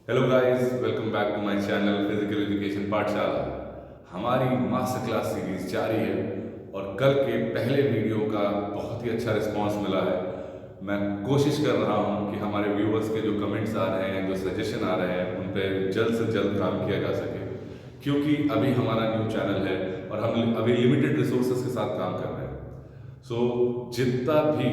Hello guys, welcome back to my channel physical education Pathshala. हमारी master class series जारी है और कल के पहले वीडियो का बहुत ही अच्छा रिस्पांस मिला है। मैं कोशिश कर रहा हूं कि हमारे व्यूअर्स के जो कमेंट्स आ रहे हैं, जो सजेशन आ रहे हैं, उन पे जल्द से जल्द काम किया जा सके, क्योंकि अभी हमारा न्यू चैनल है और हम अभी लिमिटेड रिसोर्सेज के साथ काम कर रहे हैं। जितना भी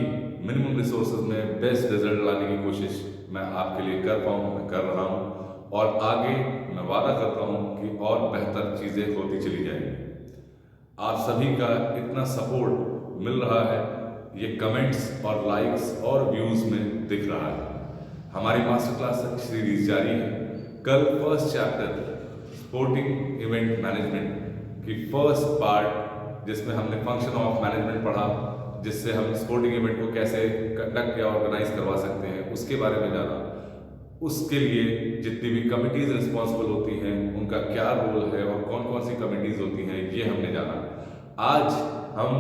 मिनिमम रिसोर्सेज में बेस्ट रिजल्ट लाने की कोशिश मैं आपके लिए कर पाऊँ, मैं कर रहा हूँ और आगे मैं वादा करता हूँ कि और बेहतर चीज़ें होती चली जाएंगी। आप सभी का इतना सपोर्ट मिल रहा है, ये कमेंट्स और लाइक्स और व्यूज़ में दिख रहा है। हमारी मास्टर क्लास सीरीज जारी है। कल first chapter sporting event management की फर्स्ट पार्ट, जिसमें हमने फंक्शन ऑफ मैनेजमेंट पढ़ा, जिससे हम स्पोर्टिंग इवेंट को कैसे कंडक्ट या ऑर्गेनाइज करवा सकते हैं, उसके बारे में जाना। उसके लिए जितनी भी कमिटीज रिस्पॉन्सिबल होती हैं, उनका क्या रोल है और कौन कौन सी कमिटीज होती हैं, ये हमने जाना। आज हम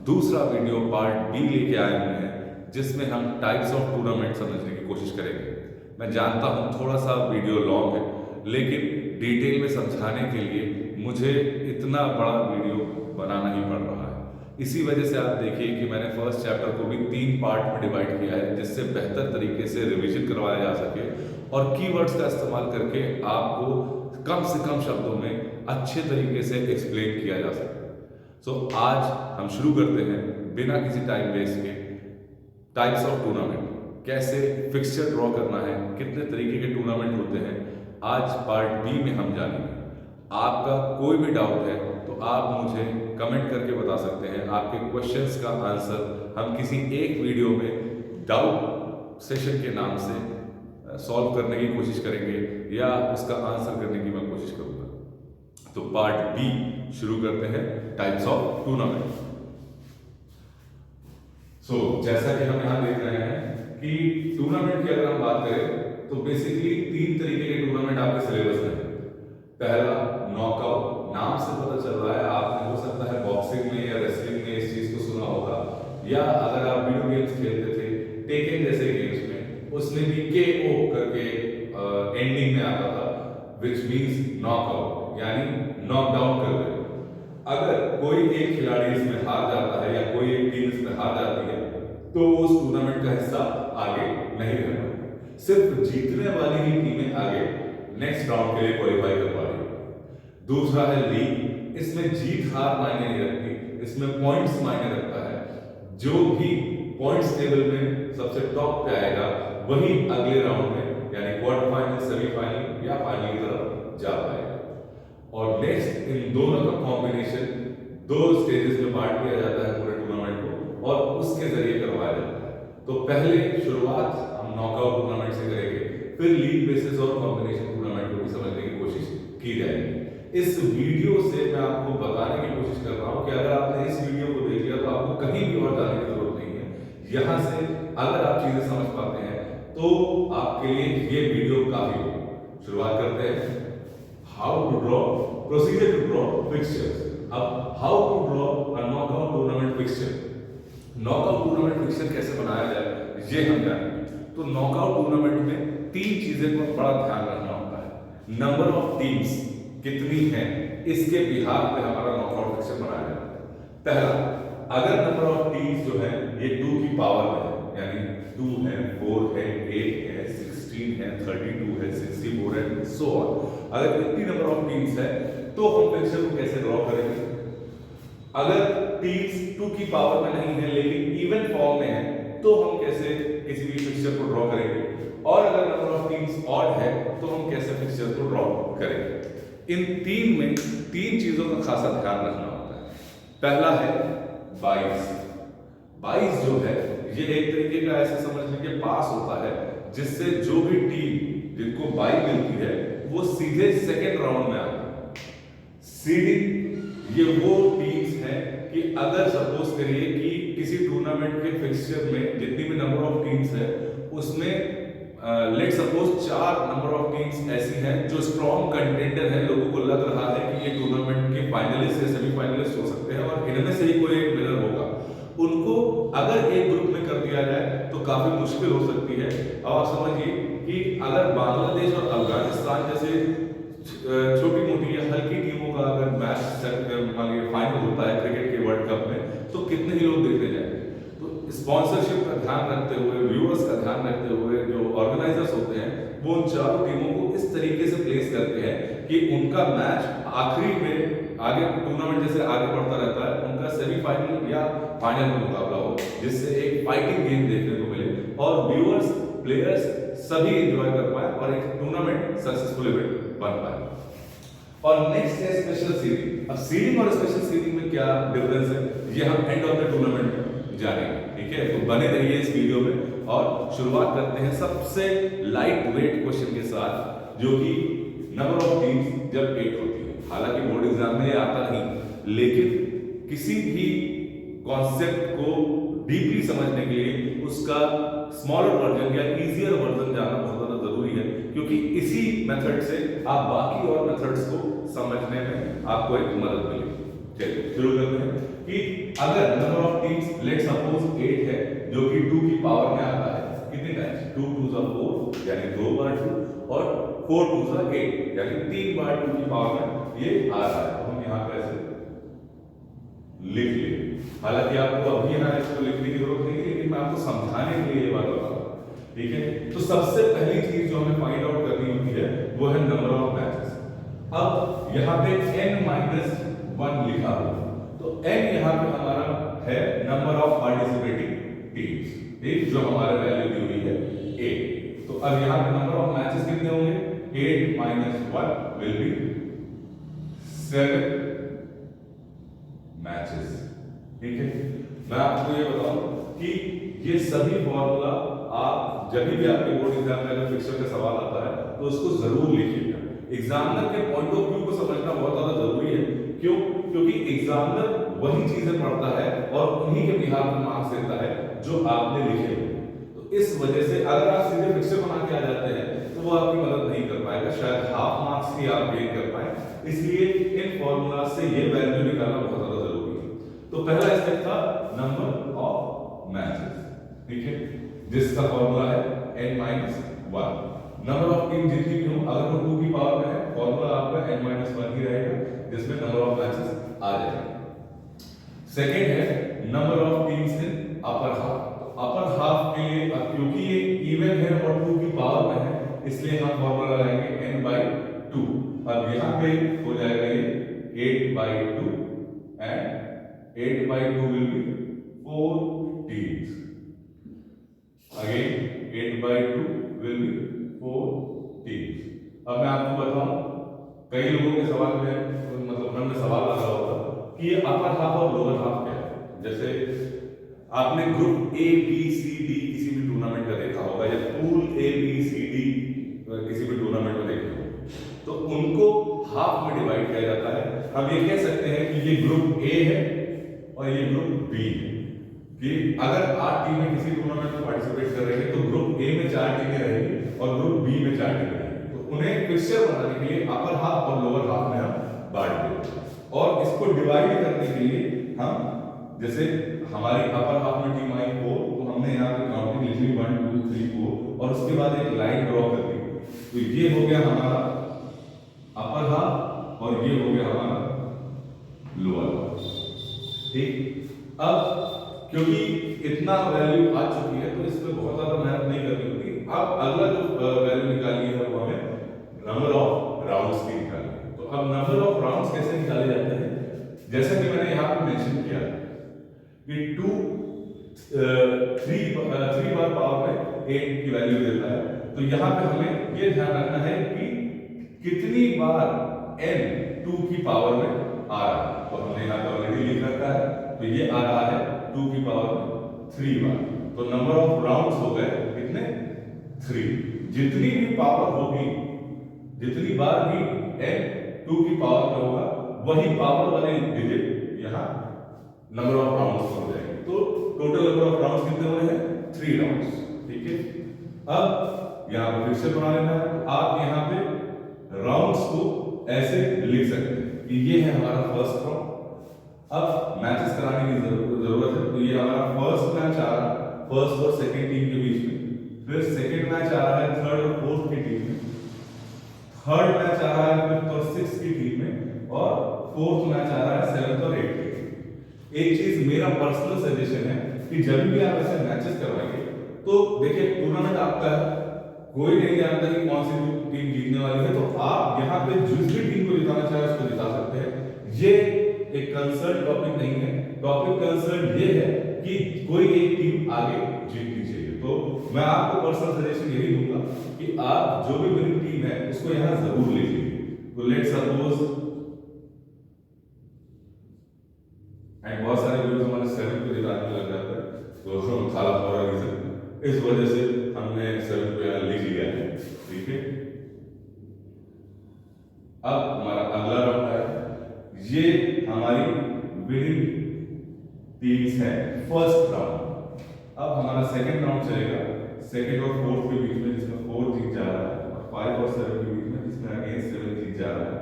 दूसरा वीडियो पार्ट बी लेके आए हुए हैं, जिसमें हम टाइप्स ऑफ टूर्नामेंट समझने की कोशिश करेंगे। मैं जानता हूँ थोड़ा सा वीडियो लॉन्ग है, लेकिन डिटेल में समझाने के लिए मुझे इतना बड़ा वीडियो बनाना ही पड़ रहा है। इसी वजह से आप देखिए कि मैंने फर्स्ट चैप्टर को भी 3 पार्ट में डिवाइड किया है, जिससे बेहतर तरीके से रिवीजन करवाया जा सके और कीवर्ड्स का इस्तेमाल करके आपको कम से कम शब्दों में अच्छे तरीके से एक्सप्लेन किया जा सके। आज हम शुरू करते हैं बिना किसी टाइम वेस्ट के। टाइप्स ऑफ टूर्नामेंट, कैसे फिक्सचर ड्रॉ करना है, कितने तरीके के टूर्नामेंट होते हैं, आज पार्ट बी में हम जानेंगे। आपका कोई भी डाउट है तो आप मुझे कमेंट करके बता सकते हैं। आपके क्वेश्चंस का आंसर हम किसी एक वीडियो में डाउट सेशन के नाम से सॉल्व करने की कोशिश करेंगे या उसका आंसर करने की मैं कोशिश करूंगा। तो पार्ट बी शुरू करते हैं, टाइप्स ऑफ टूर्नामेंट। जैसा कि हम यहां देख रहे हैं कि टूर्नामेंट की अगर हम बात करें तो बेसिकली 3 तरीके के टूर्नामेंट आपके सिलेबस में है। पहला नॉकआउट, नाम से पता चल रहा है, आपने हो सकता है बॉक्सिंग में या रेसलिंग में इस चीज को सुना होगा, या अगर आप वीडियो गेम्स खेलते थे टेकन जैसे गेम्स में, उसमें भी KO करके एंडिंग में आता था, विच मींस नॉकआउट, यानी नॉकडाउन कर दे। अगर कोई एक खिलाड़ी इसमें हार जाता है या कोई एक टीम इसमें हार जाती है तो उस टूर्नामेंट का हिस्सा आगे नहीं रह पाती। सिर्फ जीतने वाली ही टीमें आगे नेक्स्ट राउंड के लिए क्वालिफाई कर पा रही है। दूसरा है लीग, इसमें जीत हार मायने नहीं रखती, इसमें पॉइंट्स मायने रखता है। जो भी पॉइंट्स टेबल में सबसे टॉप पे आएगा वही अगले राउंड में यानी क्वार्टर फाइनल, सेमीफाइनल या फाइनल की तरफ जा पाएगा। और नेक्स्ट इन दोनों का कॉम्बिनेशन 2 स्टेजेस में बांट दिया जाता है पूरे टूर्नामेंट को और उसके जरिए करवाया जाता है। तो पहले शुरुआत हम नॉकआउट टूर्नामेंट से करेंगे, फिर लीग बेसिस और कॉम्बिनेशन टूर्नामेंट को भी समझने की कोशिश की जाएगी। इस वीडियो से मैं आपको बताने की कोशिश कर रहा हूं कि अगर आपने इस वीडियो को देख लिया तो आपको कहीं भी और जाने की जरूरत नहीं है। यहां से अगर आप चीजें समझ पाते हैं तो आपके लिए ये वीडियो काफी होगी। शुरुआत करते हैं। How to draw, procedure to draw fixtures. अब how to draw a knockout tournament fixture, knockout tournament fixture कैसे बनाया जाए ये हम जानेंगे। तो नॉकआउट टूर्नामेंट में 3 चीजें को बड़ा ध्यान रखना होता है। नंबर ऑफ टीम्स कितनी हैं, इसके बिहार पे हमारा नॉकआउट फिक्सचर बनाया जाता है। पहला, अगर नंबर ऑफ टीम्स जो है ये 2 की पावर में है, यानी 2 है, 4 है, 8 है, 16 है, 32 है, 64 है, सो ऑन। अगर इतनी नंबर ऑफ टीम्स है तो हम फिक्सचर को कैसे ड्रॉ करेंगे। अगर टीम्स 2 की पावर में नहीं है लेकिन इवन फॉर्म में है तो हम कैसे किसी भी फिक्सचर को ड्रॉ करेंगे, और अगर नंबर ऑफ टीम्स ऑड है तो हम कैसे फिक्सचर को ड्रॉ करेंगे। इन 3 में 3 चीजों का खासा ध्यान रखना होता है। पहला है 22। 22 जो है ये एक तरीके का ऐसे समझ लीजिए पास होता है, जिससे जो भी टीम जिनको 22 मिलती है वो सीधे सेकेंड राउंड में आती है। सीडिंग, ये वो टीम्स हैं कि अगर सपोज करिए कि किसी टूर्नामेंट के फिक्सचर में जितनी भी नंबर ऑफ टीम्स है उसमें let suppose 4 number of teams ऐसी हैं जो स्ट्रॉन्ग कंटेंडर है, लोगों को लग रहा है कि ये टूर्नामेंट के फाइनलिस्ट या सेमीफाइनलिस्ट हो सकते हैं और इनमें से ही कोई एक विनर होगा। उनको अगर एक ग्रुप में कर दिया जाए तो काफी मुश्किल हो सकती है। अब आप समझिए कि अगर बांग्लादेश और अफगानिस्तान जैसे छोटी मोटी या हल्की टीमों का अगर मैच मान लीजिए फाइनल होता है क्रिकेट के वर्ल्ड कप में, तो कितने ही लोग देखने जाएंगे। तो स्पॉन्सरशिप का ध्यान रखते हुए, व्यूअर्स का ध्यान रखते हुए जो ऑर्गेनाइजर्स होते हैं वो उन चारों टीमों को इस तरीके से प्लेस करते हैं कि उनका मैच आखिरी में आगे टूर्नामेंट जैसे आगे बढ़ता रहता है, उनका सेमीफाइनल या फाइनल में मुकाबला हो, जिससे एक फाइटिंग गेम देखने को मिले और व्यूअर्स, प्लेयर्स सभी एंजॉय कर पाए और एक टूर्नामेंट सक्सेसफुल इवेंट बन पाए। और नेक्स्ट है स्पेशल सीडिंग। अब सीडिंग और स्पेशल सीडिंग में क्या डिफरेंस है, ये हम एंड ऑफ द टूर्नामेंट में जानेंगे। ठीक है, तो बने रहिए इस वीडियो में और शुरुआत करते हैं सबसे लाइट वेट क्वेश्चन के साथ, जो कि नंबर ऑफ टीम्स जब 8 होती है। हालांकि बोर्ड एग्जाम में ये आता नहीं, लेकिन किसी भी कॉन्सेप्ट को डीपली समझने के लिए उसका स्मॉलर वर्जन या इजियर वर्जन जानना बहुत ज्यादा जरूरी है, क्योंकि इसी मेथड से आप बाकी और मेथड्स को समझने में आपको एक मदद मिलेगी। चलिए शुरू करते हैं कि अगर number of teams let suppose 8 है, जो कि 2 की पावर में आता है कितने टाइम्स, 2 2 4 यानी 2 बार 2 और 4 2 8 यानी 3 बार 2 की पावर में ये आ रहा है। तो हम यहाँ पे ऐसे लिख लिए। हालांकि आपको अभी यहाँ इसको लिखने की जरूरत नहीं है, लेकिन मैं आपको समझाने के लिए ये बात बता रहा हूँ। ठीक है, तो सबसे पहली चीज जो हमें फाइंड आउट करनी होती है वो है नंबर ऑफ मैचेस। अब यहाँ पे n-1 लिखा हुआ, तो n यहाँ पे हमारा है नंबर ऑफ पार्टिसिपेटिंग टीम्स, ठीक, जो हमारे वैल्यू दी हुई है 8। तो अब यहाँ पे नंबर ऑफ मैचेस कितने होंगे, 8 - 1 विल बी 7 मैचेस। ठीक है, मैं आपको ये बताऊं कि ये सभी फॉर्मूला आप जब भी आपके बोर्ड एग्जाम में अगर फिक्सर का सवाल आता है तो उसको जरूर लिखिएगा। एग्जामिनर के पॉइंट ऑफ व्यू को समझना बहुत ज्यादा जरूरी है। क्यों? क्योंकि एग्जामिनर वही चीजें पढ़ता है और उन्हीं के बिहार में मार्क्स देता है जो आपने लिखे हुए। तो इस वजह से अगर आप सीधे फिक्सर बना के आ जाते हैं तो वो आपकी मदद नहीं कर पाएगा, शायद हाफ मार्क्स ही आप गेन कर पाए। इसलिए इन फॉर्मूला से ये वैल्यू निकालना बहुत ज्यादा जरूरी है। तो पहला स्टेप था नंबर ऑफ मैचेस, ठीक है, जिसका फॉर्मूला है n-1। नंबर ऑफ टीम जितनी भी हो, अगर वो 2 की पावर में है, फॉर्मूला आपका n-1 ही रहेगा, जिसमें नंबर ऑफ मैचेस आ जाएगा। सेकंड है number of teams in upper half. तो अपर हाफ के लिए अब क्योंकि ये इवन है और 2 की पावर में है, इसलिए हम फॉर्मूला लगाएंगे n/2। अब यहाँ पे हो जाएगा ये 8/2 and 8/2 will be 4 teams. Again 8/2 will be 4 teams. अब मैं आपको बताऊं, कई लोगों के सवाल में मतलब मन में सवाल आ रहा होगा कि ये अपर हाफ और लोअर हाफ क्या है। जैसे आपने group A B C D किसी भी टूर्नामेंट का देखा होगा या pool A B C D किसी भी टूर्नामेंट में देखा होगा, तो उनको हाफ में डिवाइड किया जाता है। हम ये कह सकते हैं कि ये ग्रुप A है और ये ग्रुप B है, कि अगर 8 टीमें किसी टूर्नामेंट में पार्टिसिपेट कर रही हैं तो ग्रुप A में 4 टीमें रहेंगी और ग्रुप B में 4 टीमें रहेंगी। तो उन्हें फिक्सचर बनाने के लिए अपर हाफ और लोअर हाफ में हम बांट देते हैं और इसको डिवाइड करने के लिए हम, जैसे हमारी अपर हाफ में टीम आई 4, तो हमने यहाँ पे काउंटिंग लिख ली 1 2 3 4 और उसके बाद एक लाइन ड्रॉ कर दी। तो ये हो गया हमारा अपर हाफ और ये हो गया हमारा लोअर हाफ। ठीक, अब क्योंकि इतना वैल्यू आ चुकी है तो इस पे बहुत ज्यादा मेहनत नहीं करनी होगी। अब अगला जो वैल्यू निकालनी है वो हमें नंबर ऑफ राउंड्स की निकालनी है। तो अब नंबर ऑफ राउंड्स कैसे निकाले जाते हैं, जैसा कि मैंने यहाँ पे मेंशन किया कि 3 बार पावर में 8 की वैल्यू देता है। तो यहाँ पे हमें ये ध्यान रखना है कि कितनी बार n 2 की पावर में आ रहा है। तो हमने यहाँ पे ऑलरेडी लिख रखा है, तो ये आ रहा है 2 की पावर में 3 बार। तो नंबर ऑफ राउंड्स हो गए कितने, 3। जितनी भी पावर होगी, जितनी बार भी n 2 की पावर में होगा, वही पावर वाले डिजिट यहाँ नंबर ऑफ राउंड्स हो जाएंगे। तो टोटल नंबर ऑफ राउंड्स कितने होने हैं, 3 राउंड्स। ठीक है, अब यहाँ पर फिर से बना लेना है। तो आप यहाँ पे राउंड्स को ऐसे लिख सकते हैं कि ये है हमारा फर्स्ट राउंड। अब मैचेस कराने की जरूरत है, तो ये हमारा फर्स्ट मैच आ रहा है फर्स्ट और सेकंड टीम के बीच में, फिर सेकंड मैच आ रहा है थर्ड और फोर्थ की टीम में, थर्ड मैच आ रहा है फिफ्थ और सिक्स्थ की टीम में, और फोर्थ मैच आ रहा है सेवंथ और एट्थ की टीम में। एक चीज मेरा पर्सनल सजेशन है कि जब भी आप ऐसे मैचेस करवाएंगे तो देखिए टूर्नामेंट आपका है, कोई नहीं जानता कि कौन सी टीम जीतने वाली है, तो आप यहाँ पे जिस भी टीम को जिताना चाहे उसको जिता सकते हैं। ये एक कंसर्न टॉपिक नहीं है, टॉपिक कंसर्न ये है कि कोई एक टीम आगे जीतनी चाहिए। तो मैं आपको पर्सनल सजेशन यही दूंगा कि आप जो भी विनिंग टीम है उसको यहाँ जरूर ले लीजिए। तो लेट्स सपोज एंड बहुत सारे लोग हमारे 7 को जिताने लग जाते हैं, तो खाला फॉर रीजन, इस वजह से हमने 7 को यहाँ ले लिया है। ठीक है, अब हमारा अगला राउंड है, ये हमारी विनिंग टीम्स है फर्स्ट राउंड। अब हमारा सेकंड राउंड चलेगा सेकंड और फोर्थ के बीच में, जिसमें 4 जीत जा रहा है, और 5 और 7 के बीच में, जिसमें अगेन 7 जीत जा रहा है।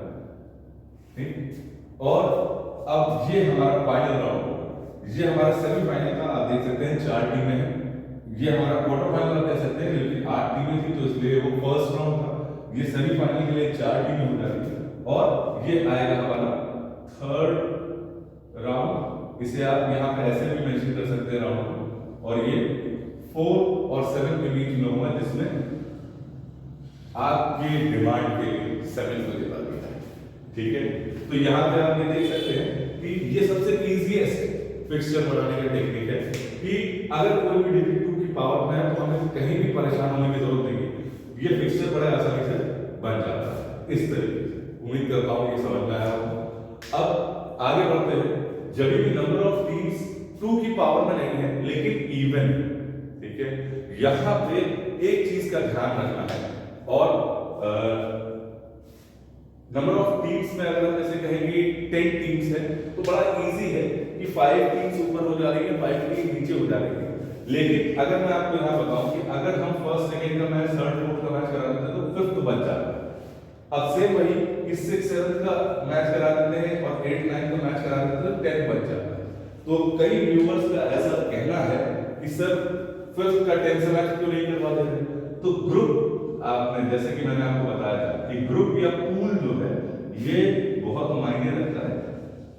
ठीक, और अब ये हमारा फाइनल राउंड, ये हमारा सेमीफाइनल का आप देख सकते हैं 4 टीमें हैं, ये हमारा क्वार्टर फाइनल कह सकते हैं, लेकिन 8 टीमें थी तो इसलिए वो फर्स्ट राउंड था। ये सेमीफाइनल के लिए 4 टीमें हो जाती है, और ये आएगा हमारा थर्ड राउंड। इसे आप यहाँ पे ऐसे भी मेंशन कर सकते हैं राउंड को, और ये 4 और 7 के बीच में होगा, जिसमें आपकी डिमांड के लिए 7 को जिता दिया है। ठीक है, तो यहाँ पे आप ये देख सकते हैं कि ये सबसे इजीएस्ट फिक्सचर बनाने का टेक्निक है कि अगर कोई भी डिग्री 2 की पावर में है तो हमें कहीं भी परेशान होने की जरूरत नहीं है, ये फिक्सचर बड़े आसानी से बन जाता है इस तरीके से। उम्मीद करता हूँ ये समझ में आया होगा। अब आगे बढ़ते हैं, जब भी नंबर ऑफ टीम्स 2 की पावर में नहीं है लेकिन इवन है, ठीक है, यहाँ पे एक चीज का ध्यान रखना है। और नंबर ऑफ टीम्स में अगर हम जैसे कहेंगे 10 टीम्स है तो बड़ा इजी है कि 5 टीम्स ऊपर हो जा रही है, 5 टीम नीचे हो जा रही है। लेकिन अगर मैं आपको यहाँ बताऊं कि अगर हम फर्स्ट सेकंड का मैच, थर्ड फोर्थ का मैच करा देते हैं तो फिफ्थ बच जाता है। अब सेम वही कि 6 7 का मैच करा देते हैं और 8 9 का मैच करा देते हैं तो 10 बच जाता है। तो कई व्यूअर्स का ऐसा कहना है कि सर फिफ्थ का 10 से मैच क्यों नहीं करवा दे रहे? तो ग्रुप, आपने जैसे कि मैंने आपको बताया था कि ग्रुप या पूल जो है ये बहुत मायने रखता है।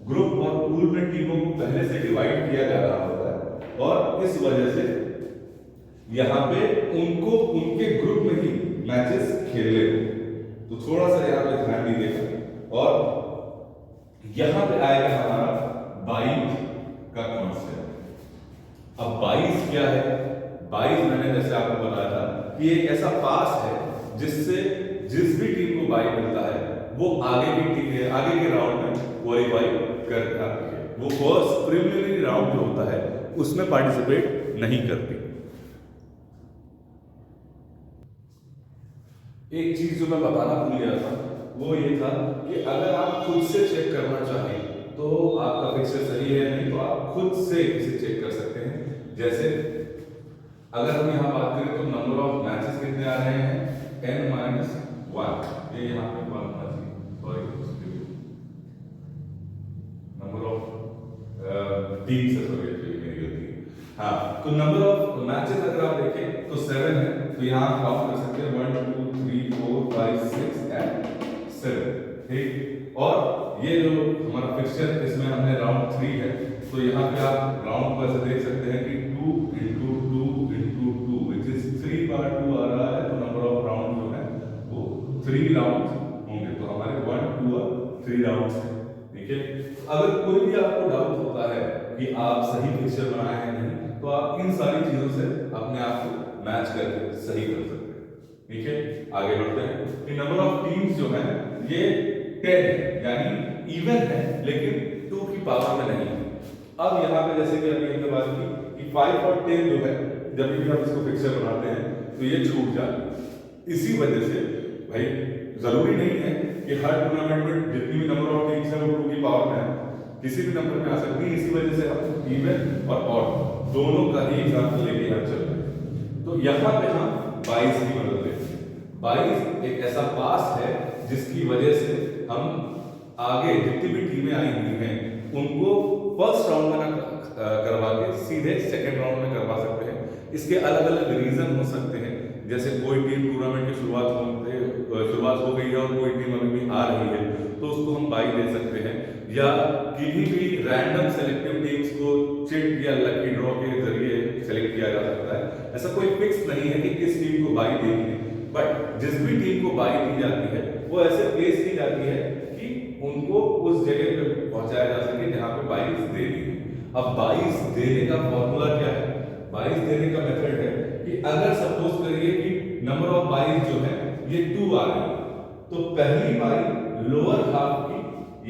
ग्रुप और पूल में टीमों को पहले से डिवाइड किया जा रहा होता है, और इस वजह से यहाँ पे उनको उनके ग्रुप में ही मैचेस खेलने हो, तो थोड़ा सा यहाँ पे ध्यान दीजिएगा। और यहाँ पे आएगा हमारा 22 का कॉन्सेप्ट। अब 22 क्या है? 22 मैंने जैसे आपको बताया था कि एक ऐसा पास है जिससे जिस भी टीम को बाई मिलता है वो आगे के राउंड में क्वालिफाई कर जाती है। वो फर्स्ट प्रीलिमिनरी राउंड जो होता है उसमें पार्टिसिपेट नहीं करती। एक चीज जो मैं बताना भूल गया था वो ये था कि अगर आप खुद से चेक करना चाहें तो आपका फिक्सचर सही है, नहीं तो आप खुद से इसे चेक कर सकते हैं। जैसे अगर हम यहाँ बात करें तो नंबर ऑफ मैचेस कितने आ रहे हैं, n-1, ये यहाँ पे 1 होना चाहिए, सॉरी, नंबर ऑफ टीम्स है, सॉरी मेरी गलती है। हाँ, तो नंबर ऑफ मैचेस अगर आप देखें तो 7 है, तो यहाँ आप काउंट कर सकते हैं 1 2 3 4 5 6 एंड 7। ठीक, और ये जो हमारा फिक्सचर इसमें हमने राउंड 3 है, तो यहाँ पे आप राउंड को ऐसे देख सकते हैं कि 2 into 2 into 2 which is 3 बार 2 आ रहा है, तो नंबर ऑफ राउंड जो है वो 3 राउंड होंगे। तो हमारे 1 2 और 3 राउंड्स हैं। ठीक है, अगर कोई भी आपको डाउट होता है कि आप सही फिक्सचर बनाए हैं नहीं, तो आप इन सारी चीजों से अपने आप को मैच करके सही कर सकते हैं। ठीक है, आगे बढ़ते हैं कि नंबर ऑफ टीम्स जो है ये 10 है, यानी इवन है लेकिन 2 की पावर में नहीं है। अब यहाँ पे जैसे कि अभी हमने बात की कि 5 और 10 जो है जब भी हम इसको फिक्सचर बनाते हैं तो ये छूट जाते हैं। इसी वजह से भाई जरूरी नहीं है कि हर टूर्नामेंट में जितनी भी नंबर ऑफ टीम्स है वो 2 की पावर में है, किसी भी नंबर में आ सकती है। इसी वजह से हम इवन और ऑड दोनों का ही एग्जाम्पल लेके हम चल रहे हैं। तो यहाँ पे हम 22 की मदद लेते हैं। 22 एक ऐसा पास है जिसकी वजह से हम आगे जितनी भी टीमें आई हुई हैं उनको फर्स्ट राउंड में ना करवा के सीधे सेकेंड राउंड में करवा सकते हैं। इसके अलग अलग रीजन हो सकते हैं, जैसे कोई टीम टूर्नामेंट की शुरुआत हो गई है और कोई टीम अभी भी आ रही है तो उसको हम बाई दे सकते हैं, या किसी भी रैंडम सेलेक्टिव टीम्स को चिट या लकी ड्रॉ के जरिए सेलेक्ट किया जा सकता है। ऐसा कोई फिक्स नहीं है कि किस टीम को बाई देनी है, बट जिस भी टीम को बाई दी जाती है वो ऐसे प्लेस की जाती है कि उनको उस जगह पे पहुंचाया जा सके जहां पे बाईस देनी है। अब बाईस देने का फॉर्मूला क्या है? बाईस देने का मेथड है कि अगर सपोज करिए कि नंबर ऑफ बाईस जो है ये 2 आ रही है, तो पहली बाई लोअर हाफ की,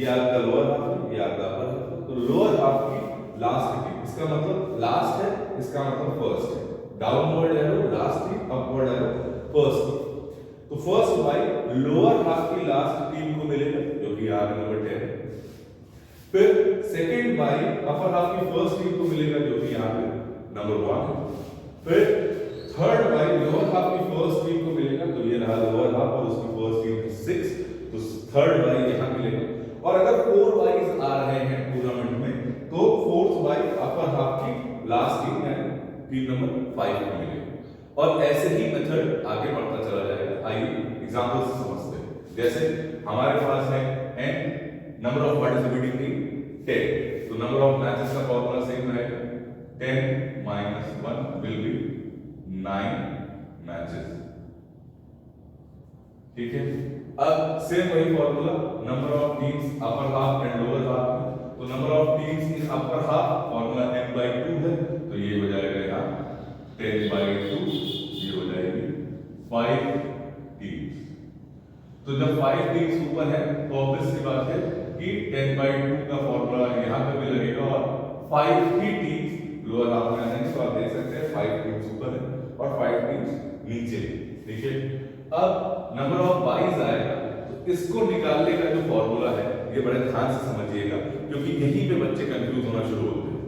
ये आपका लोअर हाफ है, ये आपका अपर हाफ है, तो लोअर हाफ की लास्ट की, इसका मतलब लास्ट है, इसका मतलब फर्स्ट है। डाउनवर्ड एरो लास्ट की, अपवर्ड एरो फर्स्ट की। तो फर्स्ट बाई लोअर हाफ की लास्ट टीम को मिलेगा जो कि यहाँ नंबर 10 है। फिर सेकंड बाई अपर हाफ की फर्स्ट टीम को मिलेगा जो कि यहाँ पे नंबर 1 है। फिर थर्ड बाई लोअर हाफ की फर्स्ट टीम को मिलेगा, तो ये रहा लोअर हाफ और उसकी फर्स्ट टीम है 6, तो थर्ड बाई यहाँ मिलेगा। और अगर 4 बाईज आ रहे हैं टूर्नामेंट में तो फोर्थ बाई अपर हाफ की लास्ट टीम है टीम नंबर 5 को मिलेगा। और ऐसे ही मेथड आगे बढ़ता चला जाएगा। आइए एग्जांपल से समझते हैं। जैसे हमारे पास है n number of participating team 10, तो नंबर ऑफ मैचेस का फॉर्मूला सेम रहेगा, 10 - 1 विल बी 9 मैचेस। ठीक है, अब सेम वही formula number of teams upper half and lower half में, तो number of teams in upper half formula n/2 है, तो ये हो जाएगा यहाँ 10/2, ये हो जाएगी 5 टीम्स। तो जब 5 टीम्स ऊपर है तो ऑब्वियस सी बात है कि 10/2 का फॉर्मूला यहाँ पे भी लगेगा और 5 ही टीम्स लोअर हाफ में आएंगे। तो आप देख सकते हैं 5 टीम्स ऊपर है और 5 टीम्स नीचे। ठीक है, अब नंबर ऑफ बाईज आएगा, तो इसको निकालने का जो फॉर्मूला है ये बड़े ध्यान से समझिएगा, क्योंकि यहीं पे बच्चे कंफ्यूज होना शुरू होते हैं।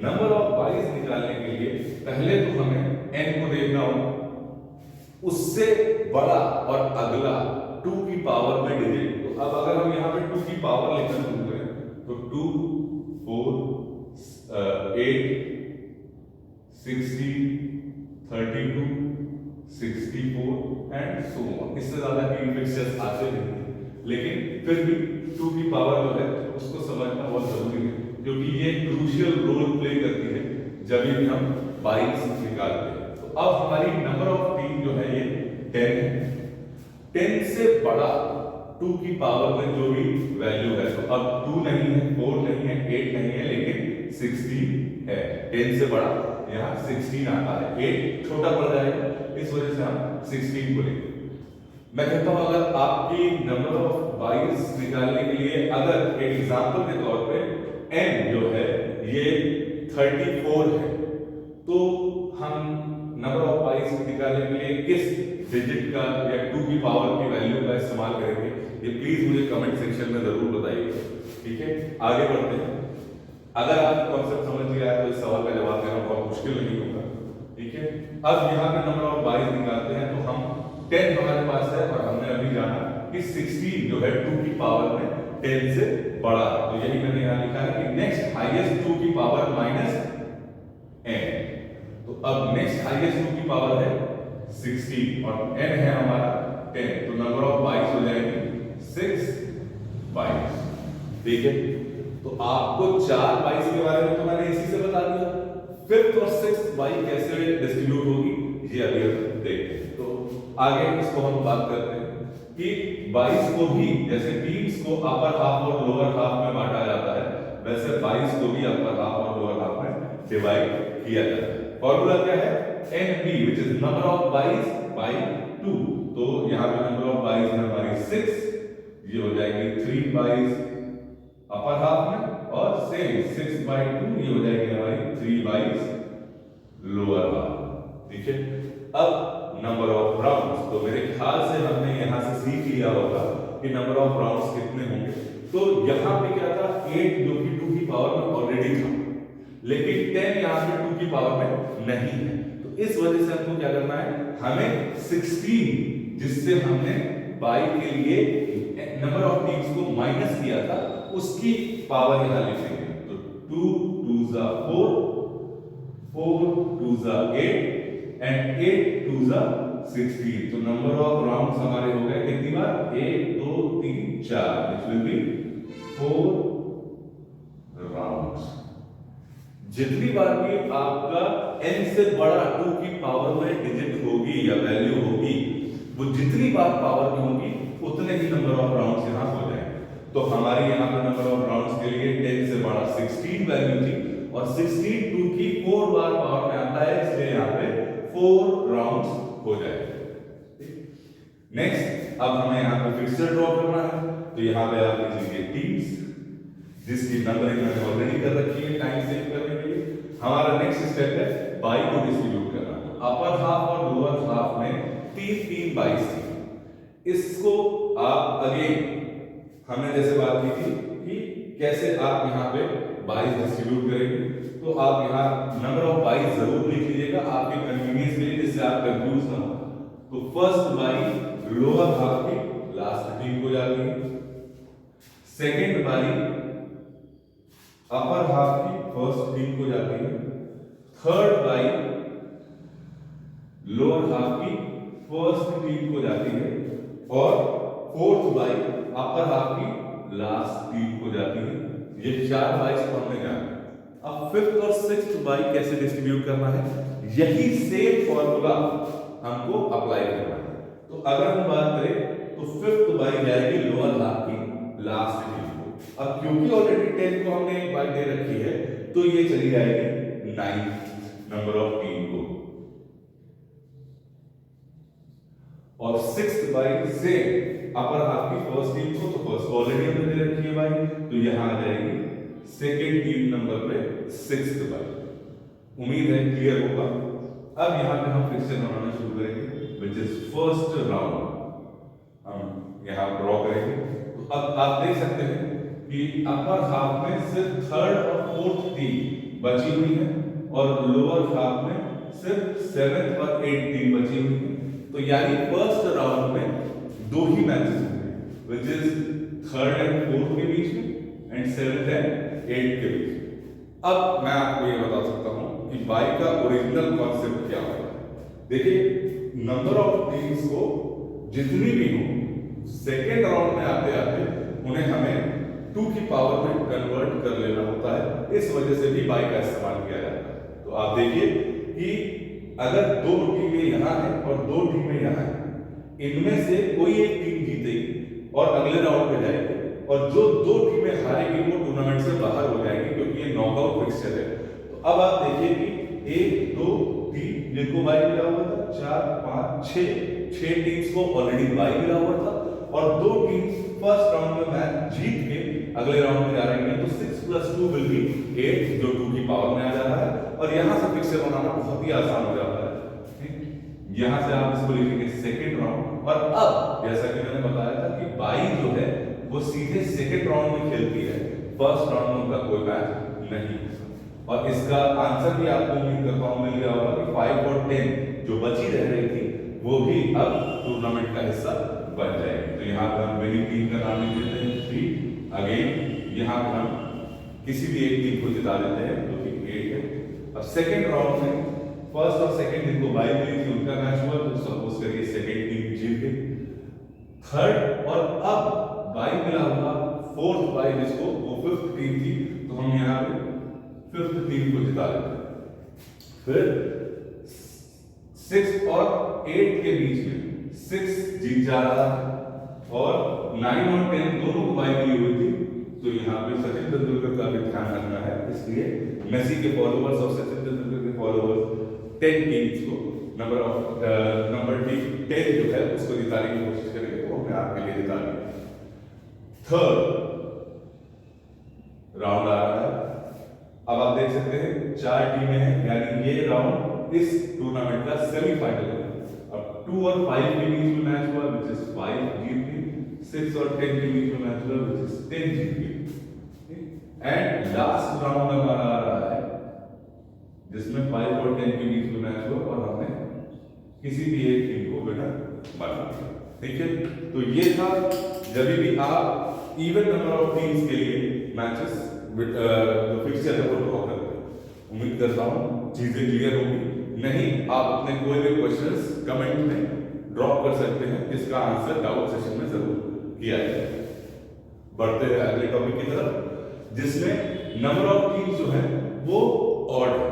नंबर ऑफ बाईज निकालने के लिए पहले तो हमें n को देखना होगा, उससे बड़ा और अगला 2 की पावर में डिजिट। तो अब अगर हम यहाँ पे 2 की पावर लिखना शुरू करें तो 2, 4, 8, 60, 32, 64 एंड सो ऑन। इससे ज्यादा की फिक्चर्स आते नहीं, लेकिन फिर भी 2 की पावर जो है उसको समझना बहुत जरूरी है, क्योंकि ये क्रूशियल रोल प्ले करती है जब भी हम 22 निकालते हैं। तो अब हमारी नंबर ऑफ टीम जो है ये 10 है। 10 से बड़ा 2 की पावर में जो भी वैल्यू है, तो अब 2 नहीं है, 4 नहीं है, 8 नहीं है, लेकिन 16 है। 10 से बड़ा यहाँ 16 आता है, 8 छोटा पड़ जाएगा, इस वजह से हम 16 बोलेंगे। मैं कहता हूं अगर आपकी नंबर ऑफ बाईज निकालने के लिए अगर एक एग्जांपल के तौर पे n जो है ये 34 है, तो हम नंबर ऑफ बाईज निकालने के लिए किस डिजिट का या 2 की पावर की वैल्यू का इस्तेमाल करेंगे, ये प्लीज मुझे कमेंट सेक्शन में जरूर बताइए। ठीक है, आगे बढ़ते हैं। अगर आप कॉन्सेप्ट समझ गया तो इस सवाल का जवाब देना बहुत मुश्किल नहीं होगा। ठीक है, अब यहाँ पे नंबर ऑफ बाईज निकालते हैं, तो हम 10 हमारे पास है और हमने अभी जाना कि 16 जो है 2 की पावर में 10 से बड़ा है, तो यही मैंने यहाँ लिखा है कि नेक्स्ट हाईएस्ट 2 की पावर माइनस n। तो अब नेक्स्ट हाईएस्ट 2 की पावर है 16 और n है हमारा 10, तो नंबर ऑफ बाईज हो जाएगी 6 बाईज। ठीक है, तो आपको 4 बाईज के बारे में तो मैंने इसी से बता दिया, फिफ्थ और सिक्स्थ बाई कैसे डिस्ट्रीब्यूट होगी ये अभी हम देखते हैं। तो आगे इसको हम बात करते हैं कि 22 को भी जैसे टीम्स को अपर हाफ और लोअर हाफ में बांटा जाता है, वैसे 22 को भी अपर हाफ और लोअर हाफ में डिवाइड किया जाता है। फॉर्मूला क्या है? NB which is number of byes by 2। तो यहां पे नंबर ऑफ बाईज है हमारी 6, ये हो जाएगी 3 बाईज अपर हाफ में, और सेम 6/2 ये हो जाएगी हमारी 3 बाईज लोअर हाफ। ठीक है, अब नंबर ऑफ राउंड्स, तो मेरे ख्याल से हमने यहां से सीख लिया होगा कि नंबर ऑफ राउंड्स कितने होंगे। तो यहां पे क्या था, 8 जो कि 2 की पावर में ऑलरेडी था, लेकिन 10 यहां पे 2 की पावर में नहीं है, तो इस वजह से हमको क्या करना है, हमें 16 जिससे हमने बाई के लिए नंबर ऑफ टीम्स को माइनस किया था उसकी पावर यहां लिखेंगे। तो 2 2 4, 4 2 8 एंड 8 2 जा 16। तो नंबर ऑफ राउंड्स हमारे हो गए कितनी बार, 1 2 3 4, विच विल बी 4 राउंड्स। जितनी बार भी आपका n से बड़ा 2 की पावर में डिजिट होगी या वैल्यू होगी, वो जितनी बार पावर में होगी उतने ही नंबर ऑफ राउंड्स यहां हो जाएंगे। तो हमारी यहां पे नंबर ऑफ राउंड्स के लिए 10 से बड़ा 16 वैल्यू थी और 16 2 की 4 बार पावर में आता है, इसलिए यहां पे 4 राउंड्स हो जाएंगे। नेक्स्ट अब हमें यहां पे फिक्सर ड्रॉ करना है, तो यहां पे आप लीजिए टीम्स, जिसकी नंबरिंग मैंने ऑलरेडी कर रखी है टाइम सेव करने के लिए। हमारा नेक्स्ट स्टेप है बाई को डिस्ट्रीब्यूट करना। अपर हाफ और लोअर हाफ में 3 बाइस थी। इसको आप अगेन हमने जैसे बात की थी कि कैसे आप यहाँ पे बाइस डिस्ट्रीब्यूट करेंगे, तो आप यहाँ नंबर ऑफ बाइस जरूर लिख लीजिएगा आपके कन्वीनियंस के लिए, जिससे आप कंफ्यूज ना हो। तो फर्स्ट बाई लोअर हाफ की लास्ट टीम को जाती है, सेकेंड बाई अपर हाफ की फर्स्ट टीम को जाती है, थर्ड बाई लोअर हाफ की फर्स्ट टीम को जाती है और फोर्थ बाई अपर हाफ की लास्ट टीम को जाती है। ये 4 बाइस को हमने जाना। अब फिफ्थ और सिक्स्थ बाई कैसे डिस्ट्रीब्यूट करना है, यही सेम फॉर्मूला हमको अप्लाई करना है। तो अगर हम बात करें तो फिफ्थ बाई जाएगी लोअर हाफ की लास्ट टीम को। अब क्योंकि ऑलरेडी 10 को हमने एक बाई दे रखी है, तो ये चली जाएगी 9 नंबर ऑफ टीम को। और सिक्स्थ बाई से अपर हाफ की फर्स्ट टीम को, तो फर्स्ट ऑलरेडी हमने दे रखी है बाई, तो यहां आ जाएगी सेकेंड टीम नंबर पे सिक्स्थ बाई। उम्मीद है क्लियर होगा। अब यहां पे हम फिक्सर बनाना शुरू करेंगे, विच इज फर्स्ट राउंड। हम यहां ड्रॉ करेंगे, तो अब आप देख सकते हैं कि अपर हाफ में सिर्फ थर्ड और फोर्थ टीम बची हुई है और लोअर हाफ में सिर्फ सेवेंथ और एट टीम बची हुई है। तो यानी फर्स्ट राउंड में 2 ही मैचेस होंगे, which is third and fourth के बीच में एंड सेवेंथ एंड एट के बीच में। अब मैं आपको ये बता सकता हूं कि बाई का ओरिजिनल कॉन्सेप्ट क्या होगा। देखिए नंबर ऑफ टीम्स को जितनी भी हो सेकेंड राउंड में आते आते उन्हें हमें 2 की पावर में कन्वर्ट कर लेना होता है। इस वजह से भी बाई का इस्तेमाल किया जाता है। तो आप देखिए कि अगर 2 टीमें यहां हैं और 2 टीमें यहां हैं, इनमें से कोई एक टीम जीतेगी और अगले राउंड में जाएगी, और जो 2 टीमें हारेगी वो टूर्नामेंट से बाहर हो जाएंगी, क्योंकि ये नॉकआउट फिक्सचर है। तो अब आप देखिए कि 1 2 3 जिनको बाई मिला हुआ था, 4 5 6 टीम्स को ऑलरेडी बाई मिला हुआ था और 2 टीम्स फर्स्ट राउंड में मैच जीत के अगले राउंड में जा रही है। तो 6 + 2 विल बी 8, जो 2 की पावर में आ जा रहा है। और यहां से फिक्सर बनाना बहुत ही आसान हो जाता है। यहां से आप इसको लिखेंगे सेकेंड राउंड। और अब जैसा कि मैंने बताया था कि बाई जो है वो सीधे सेकेंड राउंड में खेलती है, फर्स्ट राउंड में उनका कोई मैच नहीं होता। और इसका आंसर भी आपको उम्मीद करता हूं मिल गया होगा कि 5 और 10 जो बची रह रही थी वो भी अब टूर्नामेंट का हिस्सा बन जाएगी। तो यहाँ पर हम विनिंग टीम का नाम लिख देते हैं 3। अगेन यहाँ पर हम किसी भी एक टीम को जिता देते हैं, जो कि 8 है। अब सेकेंड राउंड में फर्स्ट और सेकंड जिनको बाई मिली थी उनका मैच हुआ, तो सपोज करिए सेकंड टीम जीत गई। थर्ड और अब बाई मिला हुआ फोर्थ बाई, जिसको वो फिफ्थ टीम थी, तो हम यहाँ पे फिफ्थ टीम को जिता देते हैं। फिर 6 और 8 के बीच में 6 जीत जा रहा है और 9 और 10 दोनों को बाई मिली हुई थी। तो यहाँ पे सचिन तेंदुलकर का भी ध्यान रखना है, इसलिए मेसी के फॉलोअर्स और सचिन तेंदुलकर के फॉलोअर्स 10 टीम्स को नंबर टीम 10 जो है उसको जिताने की कोशिश करेंगे, तो हमने आपके लिए जिता दिया। थर्ड राउंड आ रहा है। अब आप देख सकते हैं 4 टीमें हैं, यानी ये राउंड इस टूर्नामेंट का सेमीफाइनल है। अब 2 और 5 के बीच में मैच हुआ, विच इज 5 जीत गई। 6 और 10 के बीच में मैच हुआ, विच इज 10 जीत गई। एंड लास्ट राउंड हमारा आ रहा है जिसमें 5 और 10 के बीच में मैच हुआ और हमने किसी भी एक टीम को विनर बना दिया। ठीक है, तो ये था जब भी आप इवन नंबर ऑफ टीम्स के लिए मैचेस फिक्सचर है वो ड्रॉ करते हैं। उम्मीद करता हूँ चीजें क्लियर होंगी। नहीं आप अपने कोई भी क्वेश्चंस कमेंट में ड्रॉप कर सकते हैं, जिसका आंसर डाउट सेशन में जरूर किया जाएगा। बढ़ते हैं अगले टॉपिक की तरफ, जिसमें नंबर ऑफ टीम्स जो है वो ऑड है।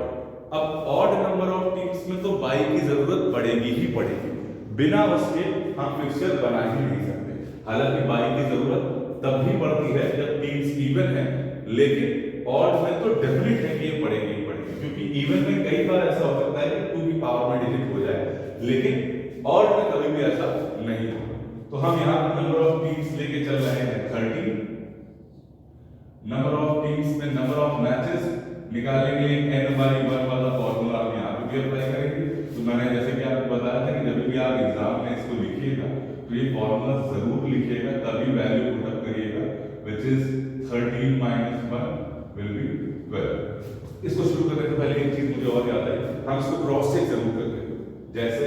अब ऑड नंबर ऑफ टीम्स में तो बाई की जरूरत पड़ेगी ही पड़ेगी, बिना उसके हम फिक्सचर बना ही नहीं सकते। हालांकि बाई की जरूरत तब भी पड़ती है जब टीम्स इवन है, लेकिन ऑड में तो डेफिनेट है कि ये पड़ेगी ही पड़ेगी, क्योंकि इवन में कई बार ऐसा हो सकता है कि 2 की पावर में डिजिट हो जाए, लेकिन ऑड में कभी भी ऐसा नहीं होगा। तो हम यहाँ नंबर ऑफ टीम्स लेके चल रहे हैं 30। नंबर ऑफ टीम्स में नंबर ऑफ मैचेस निकालने के लिए n/1 वाला फॉर्मूला हम यहाँ पे भी अप्लाई करेंगे। तो मैंने जैसे कि आपको बताया था कि जब भी आप एग्जाम में इसको लिखिएगा तो ये फॉर्मूला जरूर लिखिएगा, तभी वैल्यू पुट अप करिएगा, which is 13 - 1 will be 12। इसको शुरू करने से पहले एक चीज मुझे और याद है, हम इसको क्रॉस चेक जरूर करते हैं। जैसे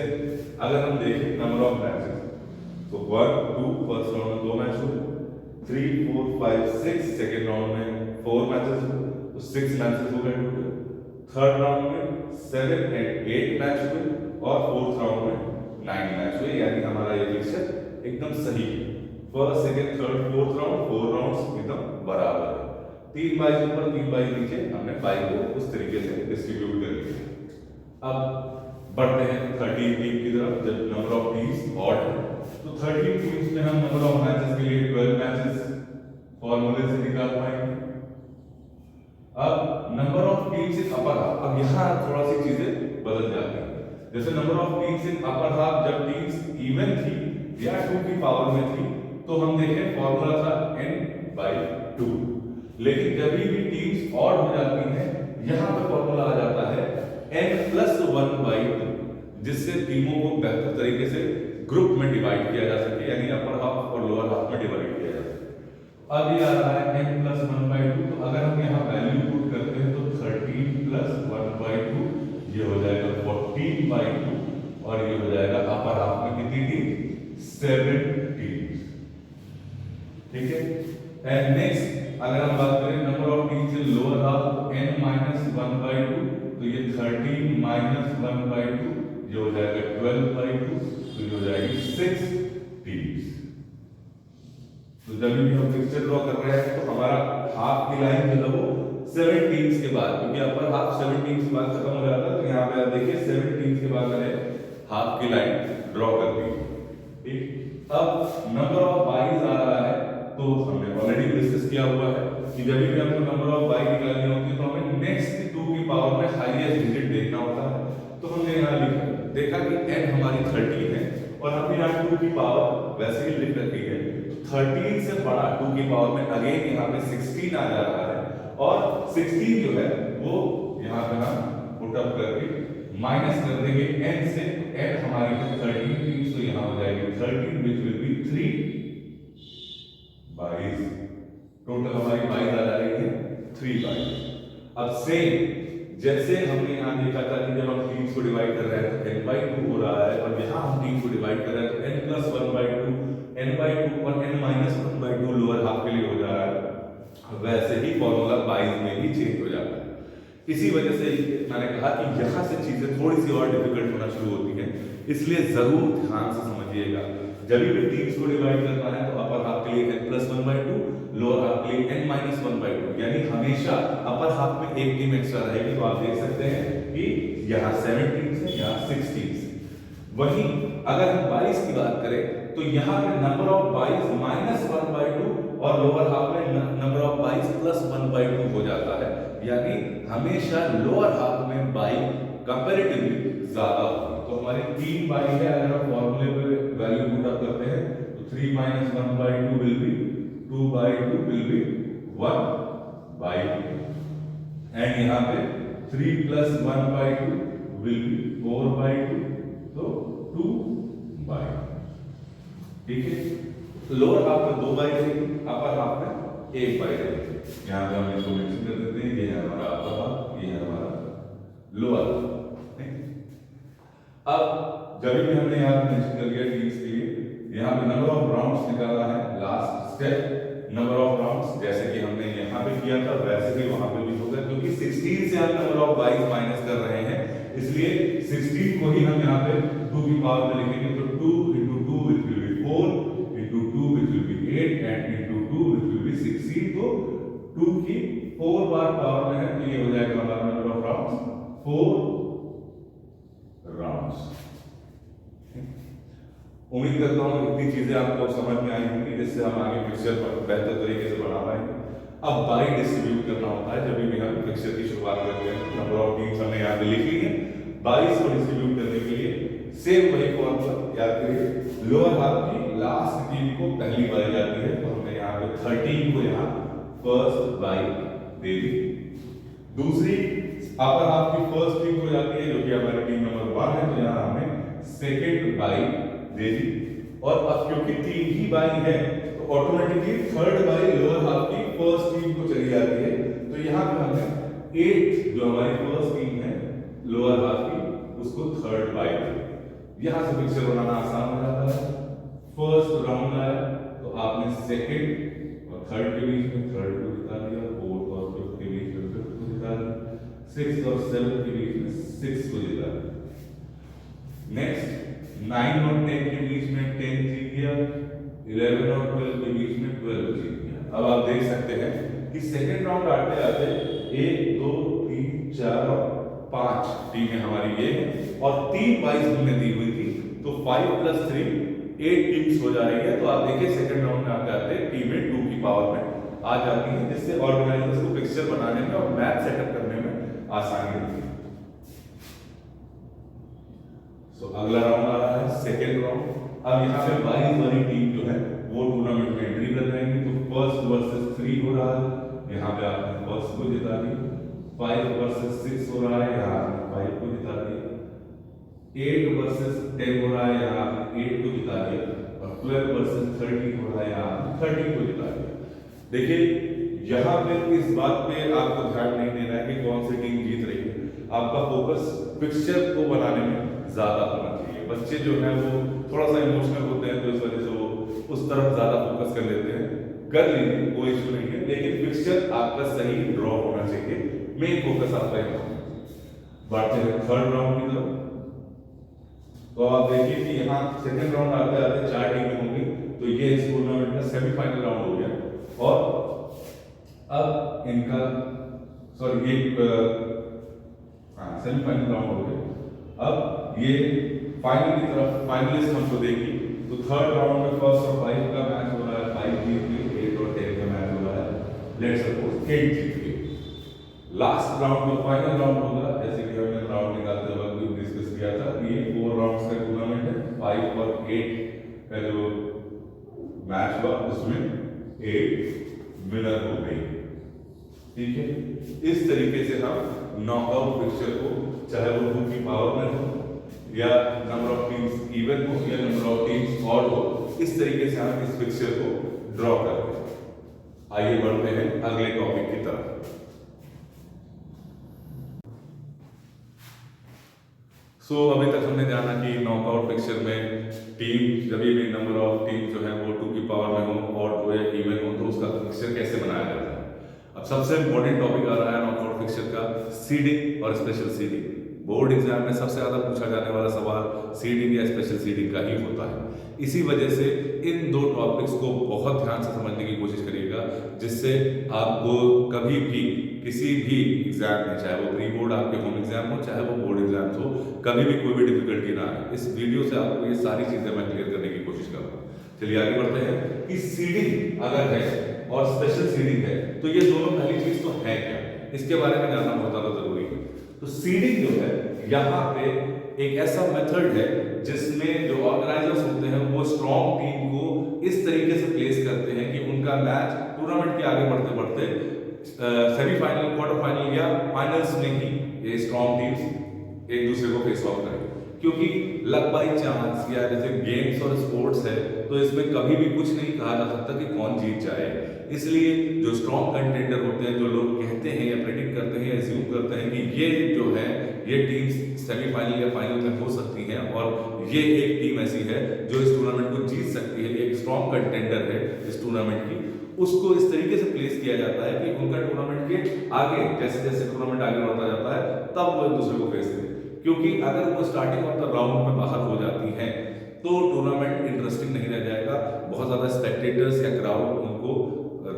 अगर हम देखें नंबर ऑफ मैचेस, तो 1 2 फर्स्ट राउंड में 2 मैच हुए, 3 4 5 6 सेकेंड राउंड में 4 मैचेस हुए, तो 6 मैचेस हो गए टोटल। थर्ड राउंड में 7 एंड 8 मैच हुए और फोर्थ राउंड में 9 मैच हुए, यानी हमारा ये फिक्सचर एकदम सही है। First second third fourth round 4 rounds एकदम बराबर है। 3 बाई ऊपर 3 बाई नीचे हमने बाई को उस तरीके से डिस्ट्रीब्यूट कर लिया। अब बढ़ते हैं 13 टीम की तरफ। जब नंबर ऑफ टीम्स ऑड है तो 13 टीम्स में हम नंबर ऑफ मैचेस के लिए 12 मैचेस फॉर्मूले से निकाल पाएंगे। अब number of teams in upper half, अब यहाँ थोड़ा सी चीजें बदल जाती हैं। जैसे number of teams in upper half जब टीम्स इवन थी या 2 की पावर में थी तो हम देखें फॉर्मूला था n/2, लेकिन जब भी टीम्स ऑड हो जाती हैं यहाँ पे फॉर्मूला आ जाता है n+1/2, जिससे टीमों को बेहतर तरीके से ग्रुप में डिवाइड किया जा सके, यानी अपर हाफ और लोअर हाफ में डिवाइड किया जा सके। अब ये आ रहा है n+1/2, तो अगर हम यहाँ वैल्यू पुट करते हैं तो 13+1/2 ये हो जाएगा 14/2 और ये हो जाएगा अपर हाफ में कितनी टीम 7 टीम। ठीक है। एंड नेक्स्ट अगर हम बात करें number of teams in lower half n-1/2, तो ये 13 - 1/2 ये हो जाएगा 12/2, तो ये हो जाएगी 6 टीम्स। तो जब भी हम फिक्सचर ड्रॉ कर रहे हैं तो हमारा हाफ की लाइन जो है वो 7 टीम्स के बाद, क्योंकि अपर हाफ 7 टीम्स के बाद खत्म हो जाता है, तो यहाँ पे आप देखिए 7 टीम्स के बाद मैंने हाफ की लाइन ड्रॉ कर दी। ठीक। अब नंबर ऑफ बाइज आ रहा है, तो हमने ऑलरेडी डिस्कस किया हुआ है कि जब भी हमको नंबर ऑफ बाई निकालनी होती है तो हमें नेक्स्ट 2 की पावर में हाईएस्ट डिजिट देखना होता है। तो हमने यहाँ देखा कि n हमारी 13 है और हमने यहाँ 2 की पावर वैसे ही लिख रखी है, 13 से बड़ा 2 की पावर में अगेन यहाँ पे 16 आ जा रहा है और 16 जो है वो यहाँ पे हम पुट अप करके माइनस कर देंगे n से। n हमारी 13 थी, तो यहाँ हो जाएगी 13 which will be 3 बाईस। टोटल हमारी बाईस आ जा रही है 3 बाईस। अब सेम जैसे हमने यहाँ देखा था कि जब हम टीम्स को डिवाइड कर रहे हैं तो n/2 हो रहा है, और यहाँ हम टीम्स को डिवाइड कर रहे हैं तो n+1/2 n/2 और n-1/2 लोअर हाफ के लिए हो जा रहा है। वैसे ही फॉर्मूला बाईस में भी चेंज हो जाता है। इसी वजह से मैंने कहा कि यहाँ से चीजें थोड़ी सी और डिफिकल्ट होना शुरू होती हैं, इसलिए जरूर ध्यान से समझिएगा। जब भी टीम्स को डिवाइड करना है तो अपर हाफ के लिए n+1/2, लोअर हाफ के लिए n-1/2, यानी हमेशा अपर हाफ में एक टीम एक्स्ट्रा रहेगी। तो आप देख सकते हैं कि यहाँ 7 टीम्स है, यहाँ 6 टीम्स है। वहीं अगर हम 22 की बात करें तो यहाँ पे नंबर ऑफ 22 -1/2 और लोअर हाफ में नंबर ऑफ 22 +1/2 हो जाता है, यानी हमेशा लोअर हाफ में बाई कंपैरेटिवली ज्यादा होती है। तो हमारी 3 बाई है, अगर हम फॉर्मूले पे वैल्यू पुट अप करते हैं तो 3 - 1/2 will be 2/2 will be 1/2, and यहाँ पे 3 + 1/2 विल बी 4/2, तो 2/2। ठीक है। लोअर हाफ में 2 बाई रहेगी, अपर हाफ में 1 बाई रहेगी। यहाँ पे हम इसको मेंशन कर देते हैं, ये है हमारा अपर हाफ, ये है हमारा लोअर हाफ। अब जब भी हमने यहाँ पे मेंशन कर लिया टीम्स के लिए, यहाँ पे नंबर ऑफ राउंड्स निकालना है। Last step number of rounds, जैसे कि हमने यहाँ पे किया था वैसे ही वहां पे भी होगा, क्योंकि 16 से हम नंबर ऑफ बाइज माइनस कर रहे हैं, इसलिए 16 को ही हम यहाँ पे 2 की पावर में लिखेंगे, तो 2 into 2 which will be 4 into 2 which will be 8 and into 2 which will be 16। तो 2 की 4 बार पावर में है, तो ये हो जाएगा हमारा नंबर ऑफ राउंड्स 4 राउंड्स। उम्मीद करता हूँ इतनी चीजें आपको समझ में आई होंगी, जिससे हम आगे पिक्चर पर बेहतर तरीके से बना पाएंगे। अब बाई डिस्ट्रीब्यूट करना होता है, जब भी हम पिक्चर की शुरुआत करते हैं, नंबर ऑफ टीम्स हमने यहाँ पे लिख ली है। 22 को डिस्ट्रीब्यूट करने के लिए सेम वही फॉर्मूला याद करिए, लोअर हाफ की लास्ट टीम को पहली बाई जाती है, तो हमने यहाँ पे 13 को यहाँ फर्स्ट बाई दे दी। दूसरी अपर हाफ की फर्स्ट टीम को जाती है, जो कि हमारी टीम नंबर 1 है, तो यहाँ हमने सेकेंड बाई दे दी। और अब क्योंकि 3 ही बाई है, तो automatically third by lower half की फर्स्ट टीम को चली जाती है। तो यहाँ पे हमने 8 जो हमारी फर्स्ट टीम है लोअर हाफ की, उसको थर्ड बाई दी। यहाँ से पिक्चर बनाना आसान हो जाता है। फर्स्ट राउंड आया तो आपने सेकंड और थर्ड के बीच में थर्ड को जिता दिया, फोर्थ और फिफ्थ के बीच में फिफ्थ को जिता दिया, सिक्स्थ और सेवंथ के बीच में सिक्स्थ को जिता दिया। नेक्स्ट 9 और 10 के बीच में 10 जीत गया, 11 और 12 के बीच में 12 जीत गया। अब आप देख सकते हैं कि सेकंड राउंड आते आते 1 2 3 4 और 5 टीमें हमारी ये हैं, और 3 बाइस हमने दी हुई थी, तो 5 + 3 8 टीम्स हो जा रही है। तो आप देखिए सेकंड राउंड में आते आते टीमें 2 की पावर में आ जाती हैं, जिससे ऑर्गेनाइजर्स को पिक्चर बनाने में और मैच सेटअप करने में आसानी होती है। तो अगला राउंड आ रहा है सेकंड राउंड। अब यहाँ पे 22 वाली टीम जो है वो टूर्नामेंट में एंट्री कर जाएंगे। तो फर्स्ट वर्सेस 3 हो रहा है, यहाँ पे आपने फर्स्ट को जिता दिया। 5 वर्सेस 6 हो रहा है, यहाँ आपने 5 को जिता दिया। 8 वर्सेस 10 हो रहा है, यहाँ आपने 8 को जिता दिया। और 12 वर्सेस 13 हो रहा है, यहाँ आपने 13 को जिता दिया। देखिए यहाँ पे इस बात पे आपको ध्यान नहीं देना है कि कौन सी टीम जीत रही है, आपका फोकस पिक्चर को बनाने में ज्यादा होना चाहिए। बच्चे जो है वो थोड़ा सा इमोशनल होते हैं, तो इस वजह से वो उस तरफ ज्यादा फोकस कर लेते हैं। कर लीजिए, कोई इशू नहीं है, लेकिन पिक्चर आपका सही ड्रॉ होना चाहिए। मेन फोकस आपका यहाँ बढ़ते हैं थर्ड राउंड की तरफ। तो आप देखिए कि यहाँ सेकंड राउंड आते आते 4 टीमें होंगी, तो ये इस टूर्नामेंट का सेमीफाइनल राउंड हो गया। और अब इनका सॉरी ये सेमीफाइनल राउंड हो गया। अब ये फाइनल की तरफ फाइनलिस्ट हमको देखिए, तो थर्ड राउंड में फर्स्ट और 5 का मैच हो रहा है, 5 जीत गए, 8 और 10 का मैच हो रहा है, लेट्स सपोज 8 जीत गए। लास्ट राउंड में फाइनल राउंड होगा, जैसे कि हमने राउंड निकालते वक्त भी डिस्कस किया था कि ये 4 राउंड्स का टूर्नामेंट है। 5 और 8 का जो मैच हुआ उसमें 8 विनर हो गई। ठीक है, इस तरीके से हम नॉकआउट पिक्चर को, चाहे वो 2 की पावर में हो या नंबर ऑफ टीम्स इवन हो या नंबर ऑफ टीम्स ऑड हो, इस तरीके से हम इस पिक्चर को ड्रॉ करते हैं। आइए बढ़ते हैं अगले टॉपिक की तरफ। अभी तक हमने जाना कि नॉकआउट पिक्चर में टीम जब भी नंबर ऑफ टीम जो है वो 2 की पावर में हो, ऑड हो या इवन हो, तो उसका पिक्चर कैसे बनाया जाता है। अब सबसे इंपॉर्टेंट टॉपिक आ रहा है नॉकआउट पिक्चर का, सीडिंग और स्पेशल सीडिंग। बोर्ड एग्जाम में सबसे ज्यादा पूछा जाने वाला सवाल सीडिंग या स्पेशल सीडिंग का ही होता है। इसी वजह से इन 2 टॉपिक्स को बहुत ध्यान से समझने की कोशिश करिएगा, जिससे आपको कभी भी किसी भी एग्जाम में, चाहे वो प्री बोर्ड आपके होम एग्जाम हो, चाहे वो बोर्ड एग्जाम हो, कभी भी कोई भी डिफिकल्टी ना आए। इस वीडियो से आपको ये सारी चीजें मैं क्लियर करने की कोशिश कर रहा हूँ। चलिए आगे बढ़ते हैं कि सीडिंग अगर है और स्पेशल सीडिंग है, तो ये दोनों पहली चीज तो है क्या, इसके बारे में जानना बहुत ज्यादा जरूरी है। तो सीडिंग जो है यहाँ पे एक ऐसा मेथड है जिसमें जो ऑर्गेनाइजर्स होते हैं वो स्ट्रॉन्ग टीम को इस तरीके से प्लेस करते हैं कि उनका मैच टूर्नामेंट के आगे बढ़ते बढ़ते सेमीफाइनल, क्वार्टर फाइनल या फाइनल्स में ही ये स्ट्रॉन्ग टीम्स एक दूसरे को फेस ऑफ करें। क्योंकि लक बाय चांस या जैसे गेम्स और स्पोर्ट्स है, तो इसमें कभी भी कुछ नहीं कहा जा सकता कि कौन जीत जाए। इसलिए जो स्ट्रॉन्ग कंटेंडर होते हैं, जो लोग कहते हैं या प्रेडिक्ट करते हैं या एज्यूम करते हैं कि ये जो है ये टीम्स सेमीफाइनल या फाइनल में हो सकती हैं और ये एक टीम ऐसी है जो इस टूर्नामेंट को जीत सकती है, एक स्ट्रॉन्ग कंटेंडर है इस टूर्नामेंट की, उसको इस तरीके से प्लेस किया जाता है कि उनका टूर्नामेंट के आगे जैसे जैसे टूर्नामेंट आगे बढ़ता जाता है तब वो एक दूसरे को फेस करें। क्योंकि अगर वो स्टार्टिंग ऑफ द राउंड में बाहर हो जाती हैं तो टूर्नामेंट इंटरेस्टिंग नहीं रह जाएगा, बहुत ज्यादा स्पेक्टेटर्स या क्राउड उनको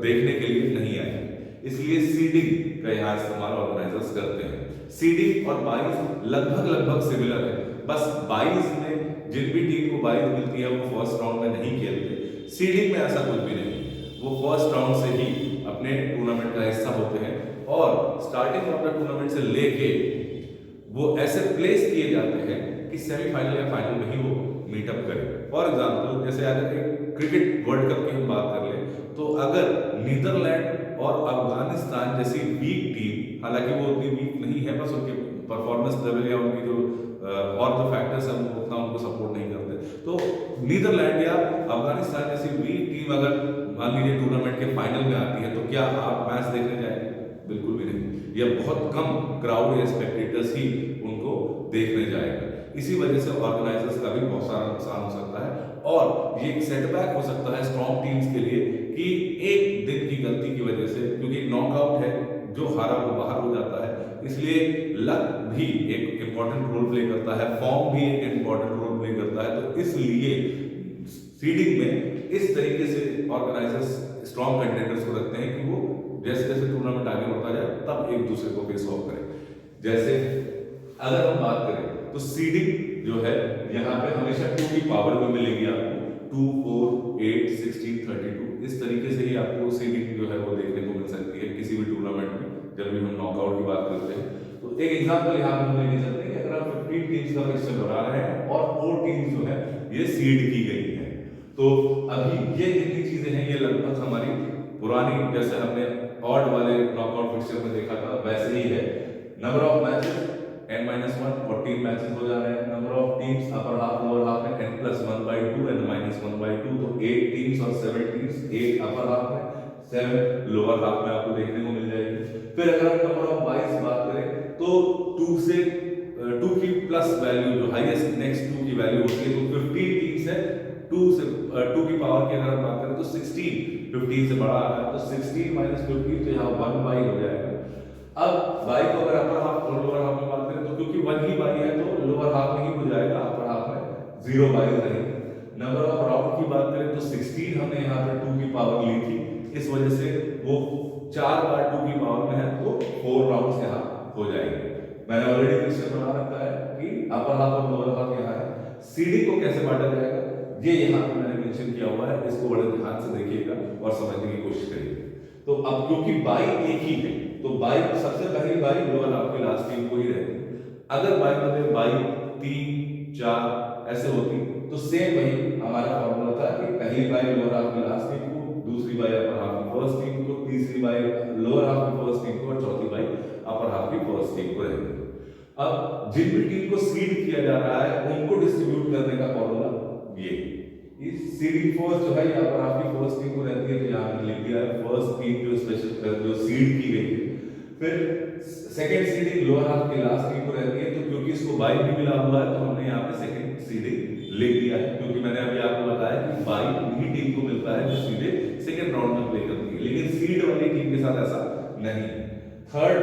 देखने के लिए नहीं आएंगे। इसलिए सीडिंग का यहाँ इस्तेमाल ऑर्गेनाइजर्स करते हैं। सीडिंग और बाइज लगभग सिमिलर है, बस बाइज में जिन भी टीम को बाइज मिलती है वो फर्स्ट राउंड में नहीं खेलते। सीडिंग में ऐसा कुछ भी नहीं, वो फर्स्ट राउंड से ही अपने टूर्नामेंट का हिस्सा होते हैं और स्टार्टिंग ऑफ द टूर्नामेंट से लेके वो ऐसे प्लेस किए जाते हैं कि सेमीफाइनल या फाइनल में ही वो मीटअप करें। फॉर एग्जांपल जैसे अगर एक क्रिकेट वर्ल्ड कप की हम बात कर ले तो अगर नीदरलैंड और अफगानिस्तान जैसी वीक टीम, हालांकि वो उतनी वीक नहीं है, बस उनके परफॉर्मेंस लेवल या उनकी जो और जो फैक्टर्स हैं वो उतना उनको सपोर्ट नहीं करते, तो नीदरलैंड या अफगानिस्तान जैसी वीक टीम अगर मान लीजिए टूर्नामेंट के फाइनल में आती है तो क्या आप मैच देखने जाएंगे? बिल्कुल भी नहीं, या बहुत कम क्राउड या स्पेक्टेटर्स ही उनको देखने जाएगा। इसी वजह से ऑर्गेनाइजर्स का भी बहुत सारा नुकसान हो सकता है और ये एक सेटबैक हो सकता है स्ट्रॉन्ग टीम्स के लिए कि एक दिन की गलती की वजह से, क्योंकि नॉकआउट है, जो हारा वो बाहर हो जाता है, इसलिए लक भी एक इंपॉर्टेंट रोल प्ले करता है, फॉर्म भी एक इंपॉर्टेंट रोल प्ले करता है। तो इसलिए सीडिंग में इस तरीके से ऑर्गेनाइजर्स स्ट्रॉन्ग कंटेंडर्स को रखते हैं कि वो जैसे जैसे टूर्नामेंट आगे बढ़ता जाए तब एक दूसरे को फेस ऑफ करें। जैसे अगर हम बात करें तो सीडिंग जो है यहाँ पे हमेशा 2 की पावर में मिलेगी आपको, 2, 4, 8, 16, 32, इस तरीके से ही आपको सीडिंग जो है वो देखने को मिल सकती है किसी भी टूर्नामेंट में जब भी हम नॉकआउट की बात करते हैं। तो एक एग्जांपल यहाँ पे हम लेके चलते हैं कि अगर हम 15 टीम्स का फिक्सचर बना रहे हैं और 4 टीम्स जो है ये सीड की गई है, तो अभी ये जितनी चीजें हैं ये लगभग हमारी पुरानी, जैसे हमने ऑड वाले नॉकआउट फिक्सचर में देखा था वैसे ही है। Number of matches n-1, 14 matches हो जा रहे हैं। Number of teams upper half lower half में n+1/2 n-1/2, तो 8 टीम्स और 7 टीम्स, 8 अपर हाफ में 7 लोअर हाफ में आपको देखने को मिल जाएगी। फिर अगर हम नंबर ऑफ बाइज बात करें तो 2 से 2 की प्लस वैल्यू जो हाईएस्ट नेक्स्ट 2 की वैल्यू होती है, तो 15 टीम्स है, 2 से 2 की पावर की अगर हम बात करें तो 16, 15 से बड़ा आ रहा है तो 16 - 15, तो यहाँ 1 बाई हो जाएगा। अब बाई को अगर अपर हाफ और लोअर हाफ में बात करें तो क्योंकि 1 ही बाई है तो लोअर हाफ में ही हो जाएगा, अपर हाफ में 0 बाई रहेगी। नंबर ऑफ राउंड की बात करें तो 16 हमने यहाँ पे 2 की पावर ली थी, इस वजह से वो 4 बार 2 की पावर में है तो 4 राउंड्स यहाँ हो जाएंगे। मैंने ऑलरेडी फिक्सचर बना रखा है कि अपर हाफ और लोअर हाफ यहाँ है। सीडी को कैसे बांटा जाएगा ये यहाँ पे मैंने मेंशन किया हुआ है, इसको बड़े ध्यान से देखिएगा और समझने की कोशिश करिएगा। तो अब क्योंकि बाई एक ही है तो बाई सबसे पहली बाई लोअर हाफ की लास्ट टीम को ही रहती है। अगर बाई में बाई 3, 4 ऐसे होती तो सेम वही हमारा फॉर्मूला था कि पहली बाई लोअर हाफ की लास्ट टीम को, दूसरी बाई अपर हाफ की फर्स्ट टीम को, तीसरी बाई लोअर हाफ की फर्स्ट टीम को और चौथी बाई अपर हाफ की फर्स्ट टीम को रहती है। अब जिन भी टीम को सीड किया जा रहा है उनको डिस्ट्रीब्यूट करने का फॉर्मूला ये, इस सीडिंग फोर्स जो है ये अपर हाफ की फर्स्ट टीम को रहती है, तो यहाँ पे लिख दिया है फर्स्ट टीम जो स्पेशल जो सीड की गई है। फिर सेकंड सीडिंग लोअर हाफ की लास्ट टीम को रहती है, तो क्योंकि इसको बाई भी मिला हुआ है तो हमने यहाँ पे सेकंड सीडिंग लिख दिया है, क्योंकि मैंने अभी आपको बताया कि बाई उन्हीं टीम को मिलता है जो सीधे सेकंड राउंड में प्ले करती है, लेकिन सीड वाली टीम के साथ ऐसा नहीं है। थर्ड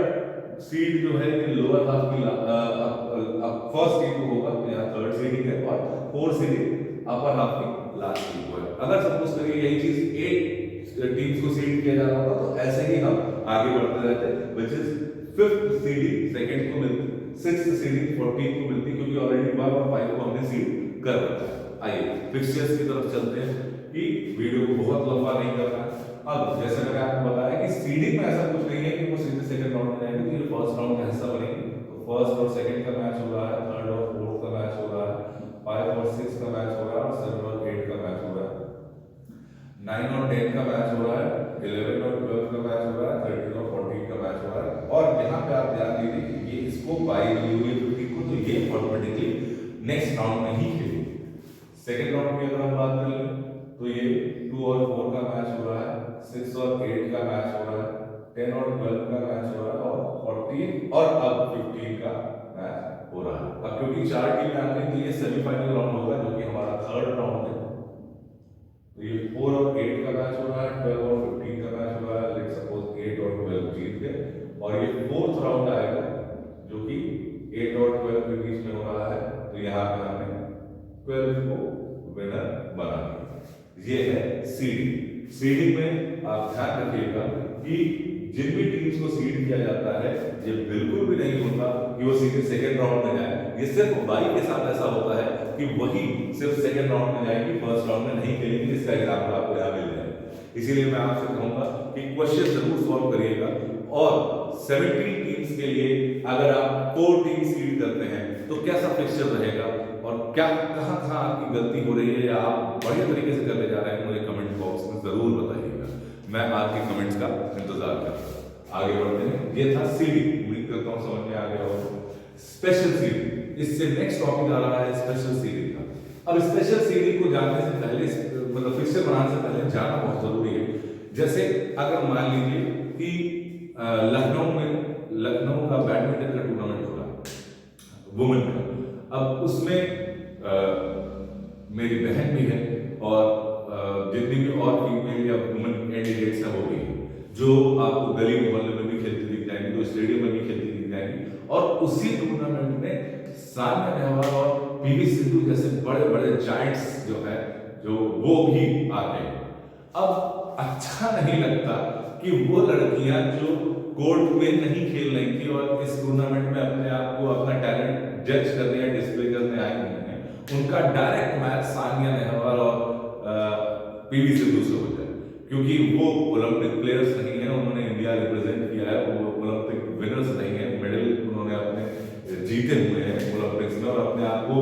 सीड जो है ये लोअर हाफ की फर्स्ट टीम को होगा, तो यहाँ थर्ड सीडिंग है, और फोर्थ सीडिंग अपर हाफ की लास्ट टीम को है। अगर सपोज करिए यही चीज 8 टीम्स को सीड किया जा रहा था तो ऐसे ही हम आगे बढ़ते रहते, which is fifth seeding second को मिलती, सिक्स्थ सीडिंग 14 को मिलती, क्योंकि ऑलरेडी 1 और 5 को हमने सीड कर रखा है। आइए फिक्सचर्स की तरफ चलते हैं कि वीडियो को बहुत लंबा नहीं करना। अब जैसे मैंने आपको बताया कि सीडिंग में ऐसा कुछ नहीं है कि वो सीधे सेकंड राउंड में जाएंगे, तो ये फर्स्ट राउंड का हिस्सा बनेंगे। तो फर्स्ट और सेकंड का मैच हो रहा है, थर्ड और फोर्थ का मैच हो रहा है, 5 और 6 का मैच हो रहा है, और 7 और 8 का मैच हो रहा है, 9 और 10 का मैच हो रहा है, 11 और 12 का मैच हो रहा है, 13 और 14 का मैच हो रहा है। और यहाँ पे आप ध्यान दीजिए कि ये इसको बाई दी हुई 15 को, तो ये ऑटोमेटिकली नेक्स्ट राउंड में ही खेलेंगे। सेकंड राउंड की अगर हम बात कर लें तो ये 2 और 4 का मैच हो रहा है, 6 और 8 का मैच हो रहा है, 10 और 12 का मैच हो रहा है, और 14 और अब 15 का मैच हो रहा है। अब क्योंकि 4 टीमें आ गई तो ये सेमीफाइनल राउंड होगा जो कि हमारा थर्ड राउंड है। तो ये 4 और 8 का मैच हो रहा है, 12 और 15 का मैच हो रहा है, लेट्स सपोज 8 और 12 जीत गए, और ये फोर्थ राउंड आएगा जो कि 8 और 12 के बीच 12 को विनर बना दिया। ये है सीडिंग। सीडिंग में आप ध्यान रखिएगा कि जिन भी टीम्स को सीड किया जाता है ये बिल्कुल भी नहीं होता कि वो सीधे सेकेंड राउंड में जाए। ये सिर्फ बाई के साथ ऐसा होता है कि वही सिर्फ सेकेंड राउंड में जाएगी, फर्स्ट राउंड में नहीं खेलेंगे। इसका एग्जाम्पल आपको यहाँ मिल जाएगा। इसीलिए मैं आपसे कहूंगा कि क्वेश्चन जरूर सॉल्व करिएगा। और 17 टीम्स के लिए अगर आप 4 टीम सीड करते हैं तो कैसा फिक्सचर रहेगा और क्या कहां आपकी गलती हो रही है या आप बढ़िया तरीके से करने जा रहे हैं, मुझे कमेंट बॉक्स में जरूर बताइएगा। मैं आपके कमेंट्स का इंतजार करता हूं। आगे बढ़ते हैं। ये था सीडिंग, उम्मीद करता हूं समझ में आ गया होगा। स्पेशल सीडिंग, इससे नेक्स्ट टॉपिक आ रहा है स्पेशल सीडिंग का। अब स्पेशल सीडिंग को जानने से पहले, मतलब फिक्सचर बनाने से पहले जानना बहुत जरूरी है। जैसे अगर मान लीजिए कि लखनऊ का बैडमिंटन का टूर्नामेंट हो रहा है वुमेन का। अब उसमें मेरी बहन भी है और जितनी भी और फीमेल या वुमेन कैंडिडेट्स हैं वो भी है, जो आपको गली मोहल्ले में भी खेलती दिख जाएंगी, तो स्टेडियम में भी खेलती दिख जाएंगी। और उसी टूर्नामेंट में सानिया नेहवाल और पीवी सिंधु जैसे बड़े बड़े जायंट्स जो है जो वो भी आते हैं। अब अच्छा नहीं लगता कि वो लड़कियां जो कोर्ट में नहीं खेल रही थी और इस टूर्नामेंट में अपने आप को अपना टैलेंट जज करने या डिस्प्ले करने आई हुई हैं, उनका डायरेक्ट मैच सानिया नेहवाल और पीवी सिंधु से हो जाए, क्योंकि वो ओलंपिक प्लेयर्स नहीं है, उन्होंने इंडिया रिप्रेजेंट किया है, वो ओलंपिक विनर्स नहीं है, मेडल उन्होंने अपने जीते हुए हैं ओलंपिक्स में और अपने आप को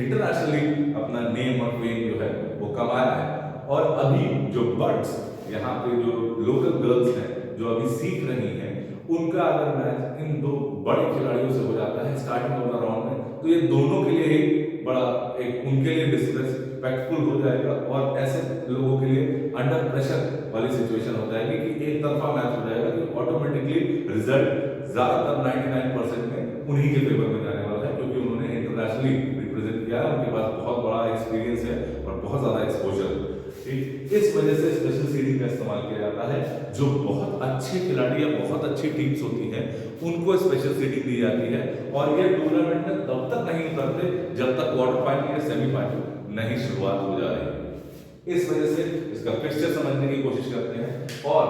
इंटरनेशनली अपना नेम और फेम जो है वो कमाया है। और अभी जो बर्ड्स यहाँ पे जो लोकल गर्ल्स हैं जो अभी सीख रही हैं, उनका अगर मैच इन दो बड़े खिलाड़ियों से हो जाता है स्टार्टिंग ऑफ द राउंड में, तो ये दोनों के लिए एक बड़ा एक उनके लिए डिसरेस्पेक्टफुल हो जाएगा और ऐसे लोगों के लिए अंडर प्रेशर वाली सिचुएशन हो जाएगी कि एक तरफा मैच हो जाएगा कि ऑटोमेटिकली रिजल्ट ज्यादातर 99% में उन्हीं के फेवर में जाने वाला है, क्योंकि उन्होंने इंटरनेशनली रिप्रेजेंट किया है, उनके पास बहुत बड़ा एक्सपीरियंस है और बहुत ज्यादा एक्सपोजर। इस वजह से स्पेशल सीडिंग का इस्तेमाल किया जाता है। जो बहुत अच्छे खिलाड़ी या बहुत अच्छी टीम्स होती हैं उनको स्पेशल सीडिंग दी जाती है और ये टूर्नामेंट में तब तक नहीं उतरते जब तक क्वार्टर फाइनल या सेमीफाइनल नहीं शुरुआत हो जा रही है। इस वजह से इसका फिक्सचर समझने की कोशिश करते हैं और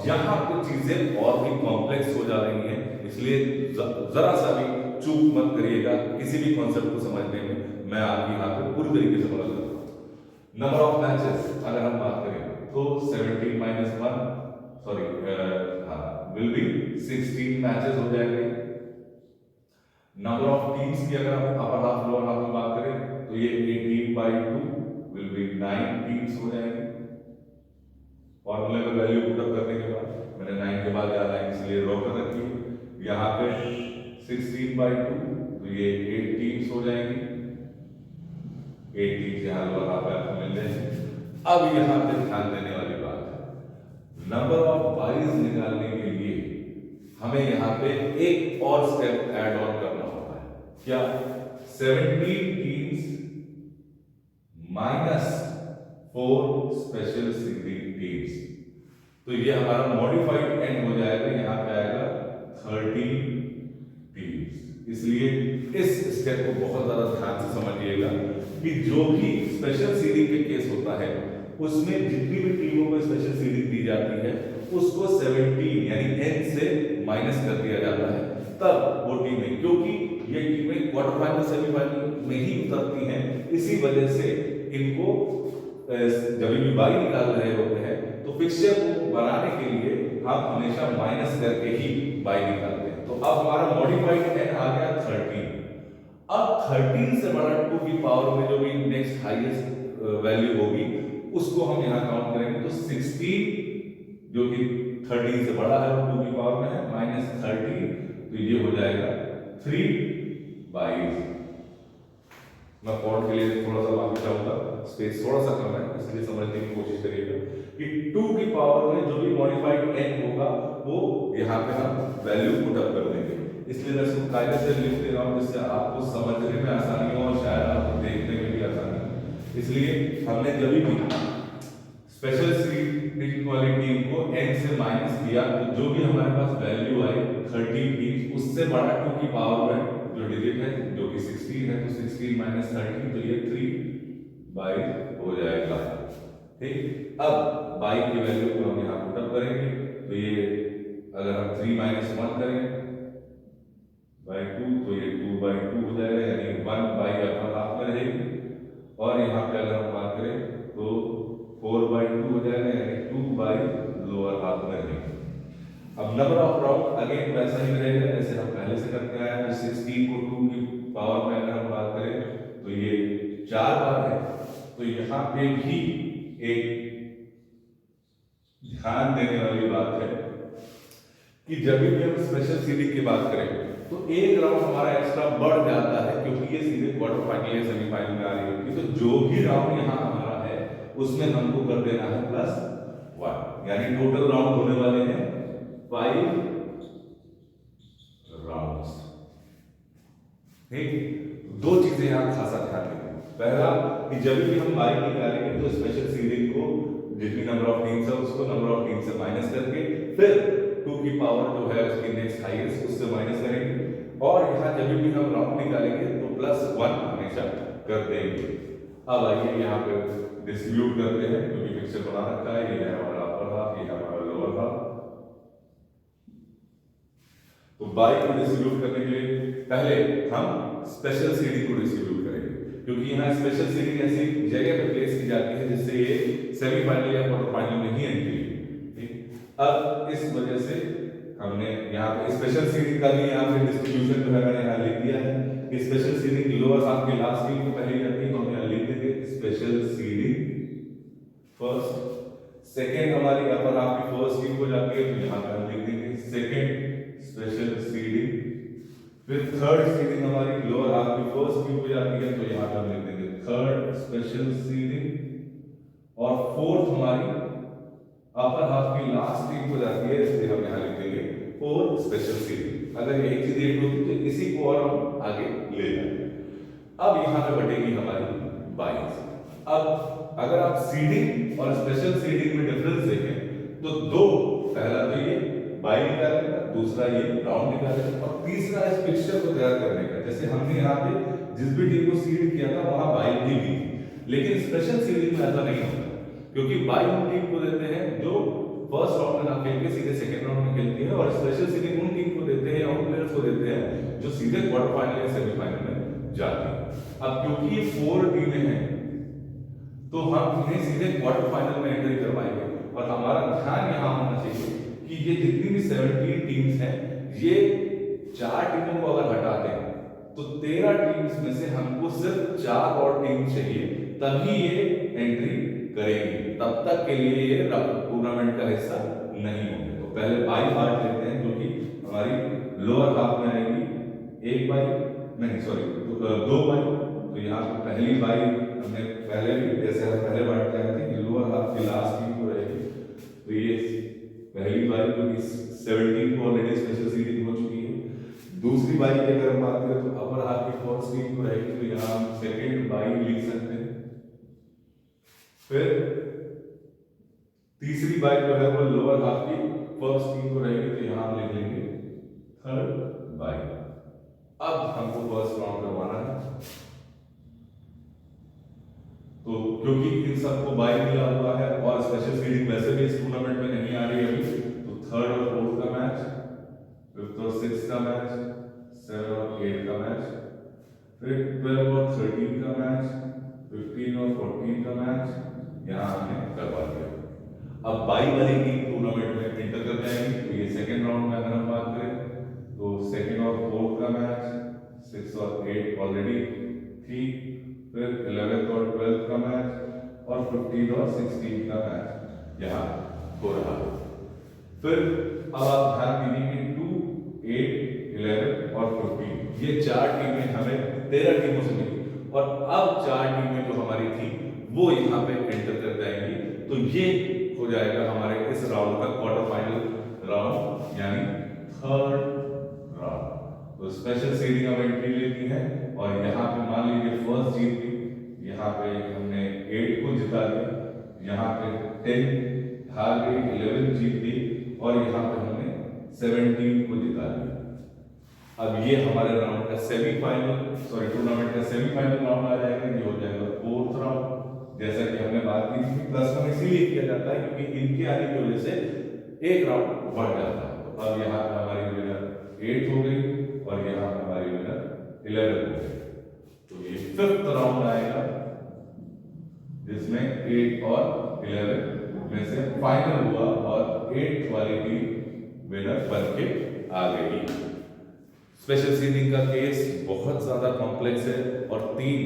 यहाँ कुछ चीजें और भी कॉम्प्लेक्स हो जा रही हैं, इसलिए जरा सा भी चूक मत करिएगा किसी भी कॉन्सेप्ट को समझने में। मैं आपकी यहाँ पे पूरी तरीके से मदद करूंगा। नंबर ऑफ मैचेस अगर हम बात करें तो 17 minus 1 sorry will be 16 matches हो जाएंगे। नंबर ऑफ टीम्स की अगर हम अपर हाफ लोअर हाफ में बात करें तो ये 18/2 विल बी 9 टीम्स हो जाएंगे। फॉर्मूले में वैल्यू पुट अप करने के बाद मैंने 9 के बाद ज्यादा है इसलिए ड्रॉ कर रखी है। यहाँ पे 16/2 तो ये 8 टीम्स हो जाएंगी। 8 टीम्स यहाँ लोअर हाफ में आपको मिल जाएंगे। अब यहाँ पे ध्यान देने वाली बात है, नंबर ऑफ बाइज निकालने के लिए हमें यहाँ पे एक और स्टेप ऐड ऑन करना होता है। क्या? 17 teams minus 4 special seeding teams, तो ये हमारा मॉडिफाइड एंड हो जाएगा। यहाँ पे आएगा 30 टीम्स। इसलिए इस स्टेप को बहुत ज्यादा ध्यान से समझिएगा कि जो भी स्पेशल सीडिंग के केस होता है उसमें जितनी भी टीमों को स्पेशल सीडिंग दी जाती है उसको 17 यानी n से माइनस कर दिया जाता है, तब वो टीमें, क्योंकि ये टीमें क्वार्टर फाइनल सेमीफाइनल में ही उतरती हैं, इसी वजह से इनको जब भी बाई निकाल रहे होते हैं तो फिक्सचर को बनाने के लिए हम हमेशा माइनस करके ही बाई निकालते हैं। तो अब हमारा मॉडिफाइड n आ गया 13। अब 13 से बड़ा 2 की पावर में जो भी नेक्स्ट हाईएस्ट वैल्यू होगी उसको हम यहाँ काउंट करेंगे, तो 16 जो कि 13 से बड़ा है और 2 की पावर में है माइनस 30, तो ये हो जाएगा 3/22। मैं फॉन्ट के लिए थोड़ा सा माफी चाहूंगा, स्पेस थोड़ा सा कम है इसलिए समझने की कोशिश करिएगा कि 2 की पावर में जो भी मॉडिफाइड n होगा वो यहाँ पे हम वैल्यू पुट अप कर देंगे। इसलिए मैं इसको कायदे से लिख दे रहा हूँ जिससे आपको समझने में आसानी हो और शायद आपको देखने में भी आसानी हो। इसलिए हमने जब भी स्पेशल सीडिंग वाली टीम को n से माइनस किया तो जो भी हमारे पास वैल्यू आई 13 टीम उससे बड़ा 2 की पावर में जो डिजिट है जो कि 16 है, तो 16 माइनस 13 तो ये 22 हो जाएगा। ठीक, अब बाई की वैल्यू को हम यहाँ पुट अप करेंगे तो ये अगर हम 3 - 1 करें बाई 2 तो ये 2/2 हो जाएगा, यानी 1 बाई अपर हाफ में रहेगी। और यहाँ पे अगर हम बात करें तो 4/2 हो जाएगा, यानी 2 बाई लोअर हाफ में रहेगी। अब नंबर ऑफ राउंड अगेन वैसा ही रहेगा जैसे हम पहले से करते आए हैं। 16 को 2 की पावर में अगर हम बात करें तो ये 4 बार है। तो यहाँ पे भी एक ध्यान देने वाली बात है कि जब भी हम स्पेशल सीरीज की बात करें तो एक राउंड हमारा एक्स्ट्रा बढ़ जाता है, क्योंकि ये सीधे क्वार्टर फाइनल या सेमीफाइनल में आ रही होगी। तो जो भी राउंड यहाँ हमारा है उसमें हमको कर देना है +1, यानी टोटल राउंड होने वाले हैं 5 राउंड्स। ठीक, दो चीजें यहाँ खासा ध्यान रखें। पहला कि जब भी हम बाई निकालेंगे तो स्पेशल सीरीज को जितनी नंबर ऑफ टीम्स है उसको नंबर ऑफ टीम से माइनस करके फिर 2 की पावर जो है उसकी नेक्स्ट हाईएस्ट उससे माइनस करेंगे। और यहाँ जब भी हम राउंड निकालेंगे तो +1 हमेशा कर देंगे। अब आइए यहाँ पे डिस्ट्रीब्यूट करते हैं, क्योंकि पिक्चर बना रखा है। ये है हमारा अपर हाफ, ये है हमारा लोअर हाफ। तो बाई को डिस्ट्रीब्यूट करने के लिए पहले हम स्पेशल सीरीज को डिस्ट्रीब्यूट करेंगे, क्योंकि यहाँ स्पेशल सीरीज ऐसी जगह पे प्लेस की जाती है जिससे ये सेमीफाइनल या क्वार्टर फाइनल में ही एंट्री है। ठीक, अब इस वजह से हमने यहाँ पे स्पेशल सीरीज का भी यहाँ पे डिस्ट्रीब्यूशन जो है मैंने यहाँ लिख दिया है कि स्पेशल सीरीज लोअर हाफ के लास्ट टीम को पहले जाती है, तो हम यहाँ लिख देंगे स्पेशल सीरीज फर्स्ट। सेकंड हमारी अपर हाफ की फर्स्ट टीम को जाती है, तो यहाँ पे हम लिख देंगे सेकंड स्पेशल सीरीज। फिर थर्ड सीरीज हमारी लोअर हाफ की फर्स्ट टीम को जाती है, तो यहाँ पे हम लिख देंगे थर्ड स्पेशल सीरीज। और फोर्थ हमारी अपर हाफ की लास्ट टीम को जाती है, इसलिए हम यहाँ लिख देंगे फोर्थ स्पेशल सीरीज। अगर यही चीज एक होती तो इसी को और हम आगे ले जाएंगे। अब यहाँ पे बटेगी हमारी 22। अब अगर आप सीडिंग और स्पेशल सीडिंग में डिफरेंस देखें तो दो, पहला तो ये बाई निकालने का, दूसरा ये राउंड निकालने का, और तीसरा इस पिक्चर को तैयार करने का। जैसे हमने यहाँ पे जिस भी टीम को सीड किया था वहां बाई भी थी, लेकिन स्पेशल सीरीज में ऐसा नहीं होता, क्योंकि बाई उन टीम को देते हैं जो फर्स्ट राउंड में ना खेल के सीधे सेकंड राउंड में खेलती है, और स्पेशल सीरीज उन टीम को देते हैं या उन प्लेयर्स को देते हैं जो सीधे क्वार्टर फाइनल या सेमीफाइनल में जाते हैं। अब क्योंकि ये 4 टीमें हैं तो हम इन्हें सीधे क्वार्टर फाइनल में एंट्री करवाएंगे, और हमारा ध्यान यहाँ होना चाहिए कि ये जितनी भी 17 टीम्स हैं, ये 4 टीमों को अगर हटा दें तो 13 टीम्स में से हमको सिर्फ 4 और टीम चाहिए, तभी ये एंट्री करेंगे। तब तक के लिए ये टूर्नामेंट का हिस्सा नहीं होंगे। तो पहले बाई पार्ट लेते हैं, जो कि हमारी लोअर हाफ में आएगी 1 बाई, नहीं सॉरी, 2 बाई। तो यहाँ पे पहली बाई हमने पहले भी जैसे हम पहले बांट रहे थे कि लोअर हाफ की लास्ट टीम को रहेगी, तो ये पहली बारी जो कि 17 को ऑलरेडी स्पेशल सीरीज हो चुकी है। दूसरी बारी की अगर हम बात करें तो अपर हाफ की फर्स्ट टीम को रहेगी, तो यहाँ हम सेकंड बाई लिख सकते हैं। फिर तीसरी बाई जो है वो लोअर हाफ की फर्स्ट टीम को रहेगी, तो यहाँ हम लिख लेंगे थर्ड बाई। अब हमको फर्स्ट राउंड करवाना है, तो क्योंकि इन सबको बाई मिला हुआ है और स्पेशल सीरीज वैसे भी इस टूर्नामेंट में नहीं आ रही अभी, तो थर्ड और फोर्थ का मैच, फिफ्थ और सिक्स्थ का मैच, 7 और 8 का मैच, फिर 12 और 13 का मैच, 15 और 14 का मैच यहाँ हमने करवा दिया। अब बाई वाली टीम टूर्नामेंट में एंटर कर जाएगी, तो ये सेकेंड राउंड में अगर हम बात करें तो सेकेंड और फोर्थ का मैच, 6 और 8 ऑलरेडी थी, फिर 11th और 12th का मैच, और 15 और 16 का मैच यहाँ हो रहा है। फिर अब आप ध्यान दीजिए कि 2, 8, 11 और 15 ये 4 टीमें हमें 13 टीमों से मिली, और अब 4 टीमें जो हमारी थी वो यहाँ पे एंटर कर जाएंगी। तो ये हो जाएगा हमारे इस राउंड का क्वार्टर फाइनल राउंड, यानी थर्ड राउंड। तो स्पेशल सीरीज हम एंट्री लेती है, और यहाँ पे मान लीजिए फर्स्ट जीत गई, यहाँ पे हमने 8 को जिता दिया, यहाँ पे 10 हार गई, 11 जीत गई, और यहाँ पे हमने 17 को जिता दिया। अब ये हमारे राउंड का सेमीफाइनल, सॉरी टूर्नामेंट का सेमीफाइनल राउंड आ जाएगा, ये हो जाएगा फोर्थ राउंड। इसीलिए किया जाता है क्योंकि इनके आने की वजह से एक राउंड बढ़ जाता है। तो अब यहाँ पे हमारी विनर 8 हो गई और यहाँ पे हमारी विनर 11 हो गई। तो ये 5th राउंड आएगा जिसमें 8 और 11 में से फाइनल हुआ और 8th वाली टीम विनर बन के आ गई। स्पेशल सीडिंग का केस बहुत ज्यादा कॉम्प्लेक्स है और 3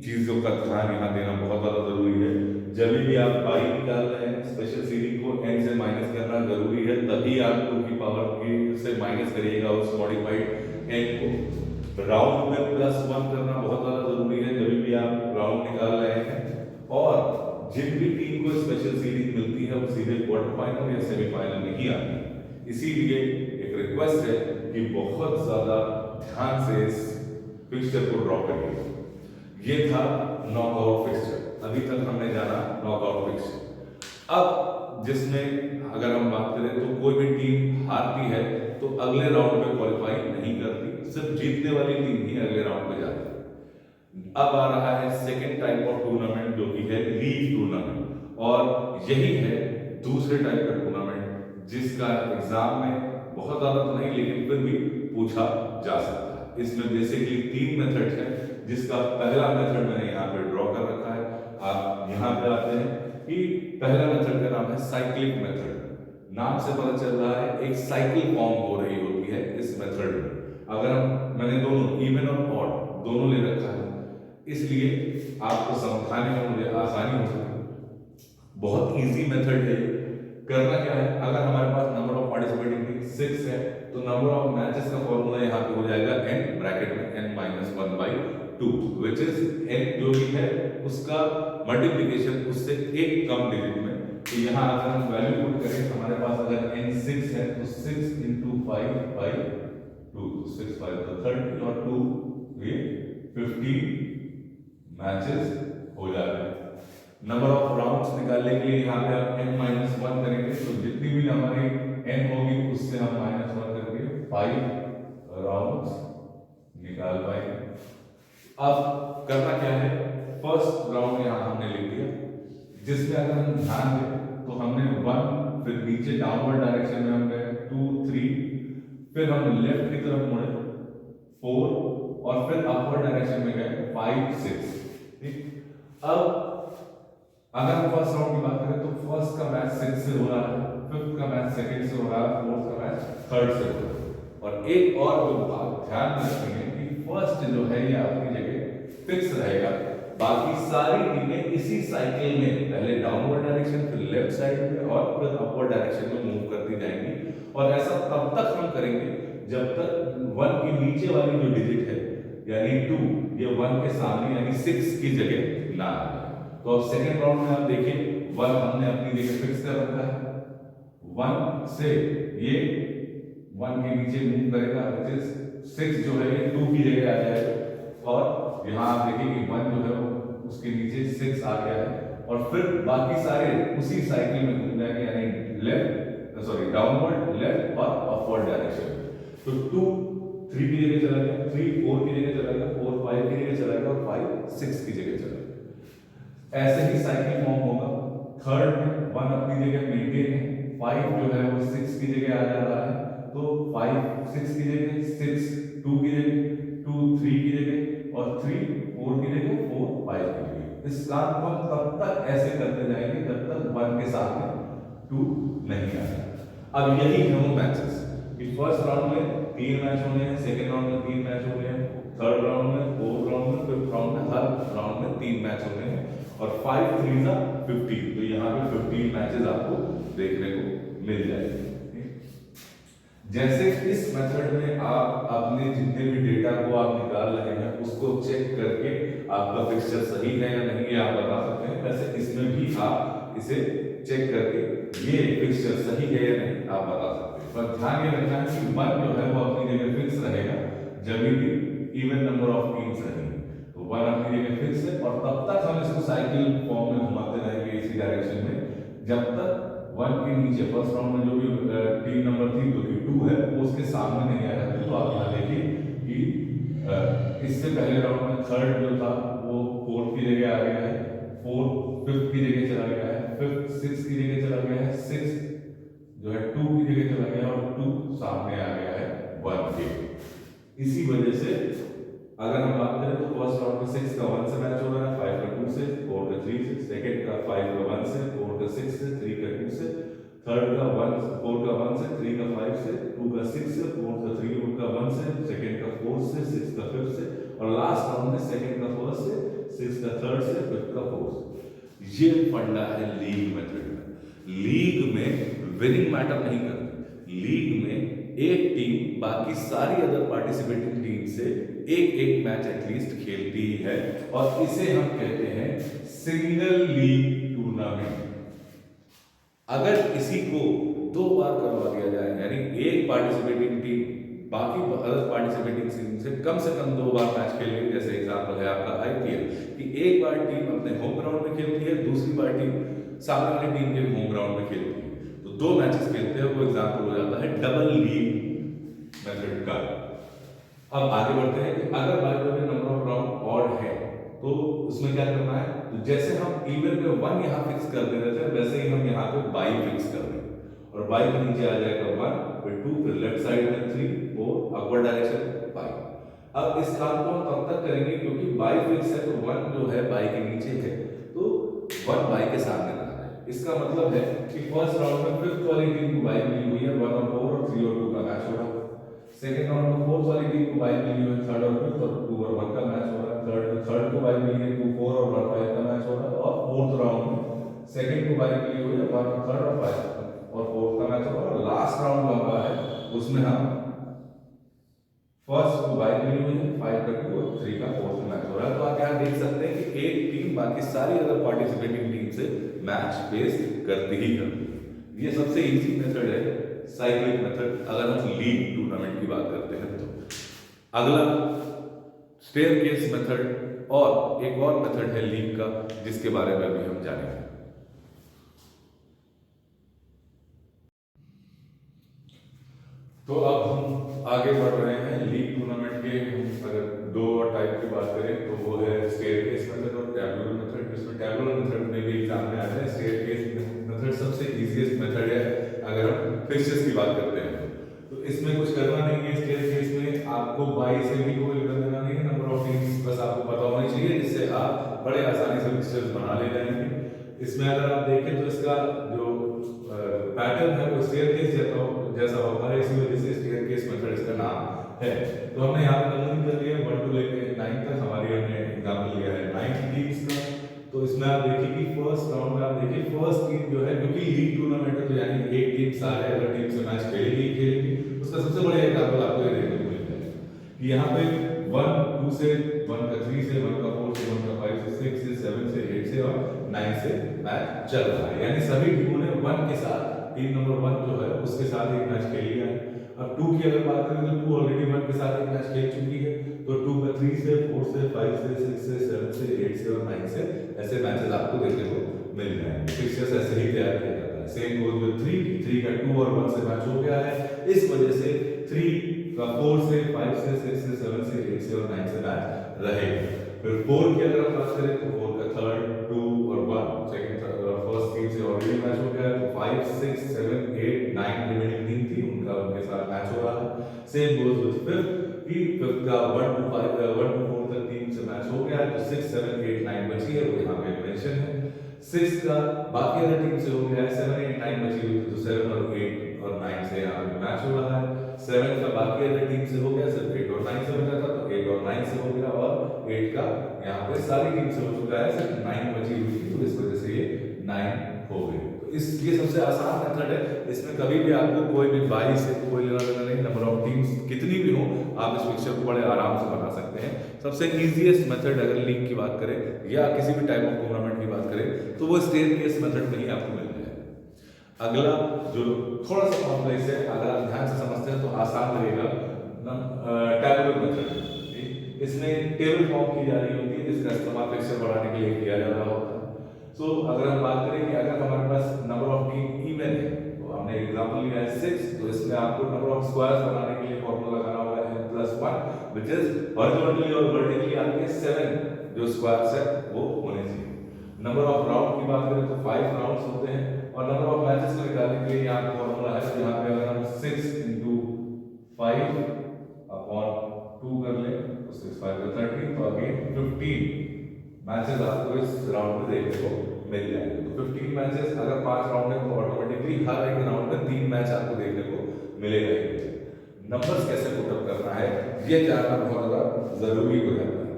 चीजों का ध्यान यहाँ देना बहुत ज्यादा जरूरी है। जब भी आप पाई निकाल रहे हैं स्पेशल सीरीज को n से माइनस करना जरूरी है, तभी आप 2 की पावर के से माइनस करिएगा उस मॉडिफाइड n को। राउंड में +1 करना बहुत ज्यादा जरूरी है जब भी आप राउंड निकाल रहे हैं। और जिन भी टीम को स्पेशल सीरीज मिलती है वो सीधे क्वार्टर फाइनल या सेमीफाइनल में ही आती। इसीलिए एक रिक्वेस्ट है कि बहुत ज्यादा ध्यान से इस फिक्सचर को ड्रॉ करिए। ये था नॉकआउट फिक्सचर। अभी तक हमने जाना नॉकआउट फिक्सचर। अब जिसमें अगर हम बात करें तो कोई भी टीम हारती है तो अगले राउंड में क्वालिफाई नहीं करती, सिर्फ जीतने वाली टीम ही अगले राउंड में जाती है। अब आ रहा है सेकेंड टाइप ऑफ टूर्नामेंट जो कि है लीग टूर्नामेंट, और यही है दूसरे टाइप का टूर्नामेंट जिसका एग्जाम में बहुत ज्यादा तो नहीं लेकिन फिर भी पूछा जा सकता है। इसमें बेसिकली 3 मेथड है जिसका पहला मेथड मैंने यहाँ पे ड्रॉ कर रखा है। आप यहाँ पे आते हैं कि पहला मेथड का नाम है साइक्लिक मेथड। नाम से पता चल रहा है एक साइकिल फॉर्म हो रही होती है इस मेथड में। अगर मैंने दोनों इवन और ऑड दोनों ले रखा है इसलिए आपको समझाने में मुझे आसानी हो सके। बहुत इजी मेथड है। करना क्या है, अगर हमारे पास नंबर ऑफ पार्टिसिपेटिंग टीम 6 है तो नंबर ऑफ मैचेस का फॉर्मूला यहाँ पे हो जाएगा n ब्रैकेट में n-1/2 व्हिच इज n जो भी है उसका मल्टीप्लिकेशन उससे एक कम डिजिट में। तो यहाँ अगर हम वैल्यू पुट करें तो हमारे पास अगर n 6 है तो 6 × 5/2 6 5 तो 30 और 2 ये 15 मैचेस हो जाते हैं। नंबर ऑफ राउंड्स निकालने के लिए यहाँ पे आप n-1 करेंगे तो जितनी भी हमारी n होगी उससे हम -1 करके 5 राउंड्स निकाल पाएंगे। अब करना क्या है, फर्स्ट राउंड यहाँ हमने लिख दिया जिसमें अगर हम ध्यान दें तो हमने 1 फिर नीचे डाउनवर्ड डायरेक्शन में हम गए 2 3 फिर हम लेफ्ट की तरफ मुड़े 4 और फिर अपवर्ड डायरेक्शन में गए 5 6। ठीक, अब अगर हम फर्स्ट राउंड की बात करें तो फर्स्ट का मैच 6 से हो रहा है, फिफ्थ का मैच सेकंड से हो रहा है, फोर्थ का मैच थर्ड से हो रहा है। और एक और बात ध्यान में रखेंगे कि फर्स्ट जो है ये अपनी जगह फिक्स रहेगा, बाकी सारी टीमें इसी साइकिल में पहले डाउनवर्ड डायरेक्शन फिर लेफ्ट साइड में और फिर अपवर्ड डायरेक्शन में मूव करती जाएंगी। और ऐसा तब तक हम करेंगे जब तक 1 के नीचे वाली जो डिजिट है यानी 2 ये 1 के सामने यानी 6 की जगह ना आ जाए। तो अब सेकेंड राउंड में आप देखिए 1 हमने अपनी जगह फिक्स कर रखा है, 1 से ये 1 के नीचे मूव करेगा व्हिच इज 6 जो है ये 2 की जगह आ जाएगा। और यहाँ आप देखिए कि 1 जो है वो उसके नीचे 6 आ गया है और फिर बाकी सारे उसी साइकिल में घूम जाएंगे यानी डाउनवर्ड लेफ्ट और अपवर्ड डायरेक्शन। तो 2 3 की जगह चला गया, 3 4 की जगह चला गया, 4 5 की जगह चला गया और 5 6 की जगह चला गया। ऐसे ही साइकिल फॉर्म होगा। थर्ड में 1 अपनी जगह मेंटेन है, 5 जो है वो 6 की जगह आ जा रहा है तो 5 6 की जगह, 6 2 की जगह, 2 3 की जगह और 3 4 की जगह, 4 5 की जगह। इस काम को हम तब तक ऐसे करते जाएंगे जब तक 1 के सामने 2 नहीं आता। अब यही है वो मैचेस कि फर्स्ट राउंड में 3 मैच होने हैं, सेकंड राउंड में 3 मैच होने हैं, थर्ड राउंड में, फोर्थ राउंड में, फिफ्थ राउंड में, हर राउंड में 3 मैच होने हैं और 5 3 जा 15। तो यहाँ पे 15 मैचेस आपको देखने को मिल जाएंगे। जैसे इस मेथड में आप अपने जितने भी डेटा को आप निकाल रहे हैं उसको चेक करके आपका फिक्सचर सही है या नहीं ये आप बता सकते हैं, वैसे इसमें भी आप इसे चेक करके ये फिक्सचर सही है या नहीं आप बता सकते हैं। पर ध्यान ये रखना है कि 1 जो है वो अपनी जगह फिक्स रहेगा जब भी इवन नंबर ऑफ टीम्स रहेंगे तो 1 अपनी जगह फिक्स है और तब तक हम इसको साइकिल फॉर्म में घुमाते रहेंगे इसी डायरेक्शन में जब तक 1 के नीचे फर्स्ट राउंड में जो भी टीम नंबर थी जो कि 2 है वो उसके सामने नहीं आया। तो आप यहाँ देखिए कि इससे पहले राउंड में थर्ड जो था वो 4 की जगह आ गया है, 4 5th की जगह चला गया है, 5th 6 की जगह चला गया है, 6 जो है 2 की जगह चला गया और 2 सामने आ गया है 1 के। इसी वजह से अगर हम बात करें तो फर्स्ट राउंड में 6 का 1 से मैच हो रहा है, 5 का 2 से, 4 का 3 से, सेकंड का 5 का 1 से, 4 का 6 से, 3 का 2 से, थर्ड का 1 4 का 1 से, 3 का 5 से, 2 का 6 से, 4 का 3 का 1 से, सेकंड का 4 से, 6 का 5 से और लास्ट राउंड में सेकंड का 1 से, 6 का 3 से, 5 का 4 से। ये फंडा है लीग मेथड का। लीग में विनिंग मैटर नहीं करती। लीग में एक टीम बाकी सारी अदर पार्टिसिपेटिंग टीम से एक मैच एटलीस्ट खेलती ही है और इसे हम कहते हैं सिंगल लीग टूर्नामेंट। अगर किसी को 2 बार करवा दिया जाए, यानी एक पार्टिसिपेटिंग टीम बाकी अदर पार्टिसिपेटिंग टीम से कम 2 बार मैच खेले, जैसे एग्जांपल है आपका आईपीएल कि एक बार टीम अपने होम ग्राउंड में खेलती है, दूसरी बार टीम सामने वाली टीम के होम ग्राउंड में खेलती है, तो 2 मैचेस खेलते हैं, वो एग्जांपल हो जाता है डबल लीग मेथड का। अब आगे बढ़ते हैं कि अगर by the way number of round odd है तो उसमें क्या करना है, तो जैसे हम इवन में 1 यहाँ फिक्स कर दे रहे थे वैसे ही हम यहाँ पे बाई फिक्स कर दें और बाई के नीचे आ जाएगा 1, फिर 2, फिर लेफ्ट साइड में 3, 4 अपवर्ड डायरेक्शन बाई। अब इस काम को हम तब तक करेंगे क्योंकि बाई फिक्स है तो 1 जो है बाई के नीचे है तो 1 बाई के सामने रहा है। इसका मतलब है कि फर्स्ट राउंड में 5th वाली टीम को बाई मिली हुई है, 1 और 4 और 3 और 2 का मैच हो रहा है। सेकंड राउंड में 4th वाली टीम को बाई मिली हुई है, 3rd और 5th और 2 और 1 का मैच हो रहा है। थर्ड को बाई मिली है, 2 4 और 1 5 का मैच हो रहा है। और 4th राउंड में सेकंड को बाई मिली हुई है, 1 और 3rd और 5 और 4th का मैच हो रहा है। और लास्ट राउंड लंबा है, उसमें हम फर्स्ट को बाई मिली हुई है, 5 का 2 और 3 का 4th मैच हो रहा है। तो आप यहाँ देख सकते हैं कि एक टीम बाकी सारी अदर पार्टिसिपेटिंग टीम से मैच फेस करती ही करती है। ये सबसे इजी मेथड है साइक्लिक मेथड अगर हम लीग टूर्नामेंट की बात करते हैं तो। अगला स्टेयरकेस मेथड और एक और मेथड है लीग का जिसके बारे में अभी हम जानेंगे। तो अब हम आगे बढ़ रहे हैं लीग टूर्नामेंट के। अगर 2 और टाइप की बात करें तो वो है स्टेयरकेस मेथड और टैबुलर मेथड। जिसमें टैबुलर मेथड में भी एग्जाम में आते हैं। स्टेयरकेस मेथड सबसे इजीएस्ट मेथड है अगर हम फिक्सचर्स की बात करते हैं तो इसमें कुछ करना नहीं है। स्टेयरकेस में आपको बाई से भी कोई लेना देना नहीं है, नंबर ऑफ टीम्स बस आपको पता होनी चाहिए जिससे आप बड़े आसानी से फिक्सचर्स बना ले जाएंगे। इसमें अगर आप देखें तो इसका जो पैटर्न है वो स्टेयरकेस जैसा होता है, इसी वजह से स्टेयरकेस मेथड इसका नाम है। तो हमने यहाँ पे नंबरिंग कर लिया 1 to लेके 9 तक, हमारी हमने एग्जांपल लिया है 9 टीम्स का। तो इसमें आप देखिए कि फर्स्ट राउंड में आप देखिए फर्स्ट टीम जो है, क्योंकि लीग टूर्नामेंट है तो यानी एक टीम सारे अगर टीम से मैच खेलेगी, उसका सबसे बड़ा एग्जांपल आपको ये देखने को मिलता है कि यहाँ पे 1 2 से 1 का 3 से 1 का 4 से 1 का 5 से 6 से 7 से 8 से और 9 से मैच चल रहा है। यानी सभी टीमों ने 1 के साथ, टीम नंबर 1 जो है उसके साथ एक मैच खेल लिया है। अब 2 की अगर बात करें तो 2 ऑलरेडी 1 के साथ एक मैच खेल चुकी है, तो 2 का 3 से 4 से 5 से 6 से 7 से 8 से और 9 से ऐसे मैचेस आपको देखने को मिल जाएंगे। फिक्सचर्स ऐसे ही तैयार किया जाता है। सेम गोज विद 3 का 2 और 1 से मैच हो गया है, इस वजह से 3 का 4 से 5 से 6 से 7 से 8 से और 9 से मैच रहेगा। फिर 4 की अगर हम बात करें तो 4 का 3rd 2 और 1 सेकंड फर्स्ट टीम से ऑलरेडी मैच हो गया है, तो 5 6 7 8 9 रिमेनिंग टीम थी उनके साथ मैच हो रहा है। सेम गोज विद 5th की 5th का 1 to 4 तक टीम से मैच हो गया है, तो 6 7 8 9 बची है वो यहाँ पे मेंशन है। 6 का बाकी अदर टीम से हो गया है, 7 8 9 बची हुई थी तो 7 और 8 और 9 से यहाँ पे मैच हो रहा है। 7 का बाकी अदर टीम से हो गया, सिर्फ 8 और 9 से बचा था तो 8 और 9 से हो गया, और 8 का यहाँ पे सारी टीम से हो चुका है, सिर्फ 9 बची हुई थी तो इस वजह से ये 9 हो गई। तो ये सबसे आसान मेथड है। इसमें कभी भी आपको कोई भी बाई से कोई लेना देना नहीं, नंबर ऑफ टीम्स कितनी भी हो आप इस पिक्चर को बड़े आराम से बना सकते हैं। सबसे इजीएस्ट मेथड अगर लीग की बात करें या किसी भी टाइप ऑफ टूर्नामेंट की बात करें तो वो स्टेयरकेस मेथड में ही आपको मिल जाएगा। अगला जो थोड़ा सा कॉम्प्लेक्स है, अगर आप ध्यान से समझते हैं तो आसान लगेगा, टैबुलर मेथड। इसमें टेबल फॉर्म की जा रही होती है जिसका इस्तेमाल पिक्चर बढ़ाने के लिए किया जा रहा होता है। सो अगर हम बात करें कि अगर हमारे पास नंबर ऑफ टीम इवन है, तो हमने एग्जांपल लिया है 6, तो इसमें आपको नंबर ऑफ स्क्वायर्स बनाने के लिए फॉर्मूला लगाना होगा n+1 व्हिच इज हॉरिजॉन्टली और वर्टिकली आपके 7 जो स्क्वायर्स है वो होने चाहिए। नंबर ऑफ राउंड की बात करें तो 5 राउंड्स होते हैं, और नंबर ऑफ मैचेस को निकालने के लिए यहाँ फॉर्मूला है, तो यहाँ पे अगर हम 6 × 5 अपॉन 2 कर ले तो 6 5 30, तो अगेन 15 मैचेस आपको इस राउंड में देखने को मिल जाएंगे। तो 15 मैचेस अगर 5 राउंड है तो ऑटोमेटिकली हर एक राउंड में 3 मैच आपको देखने को मिलेगा। नंबर्स कैसे पुटअप करना है ये जानना बहुत ज्यादा जरूरी हो जाता है।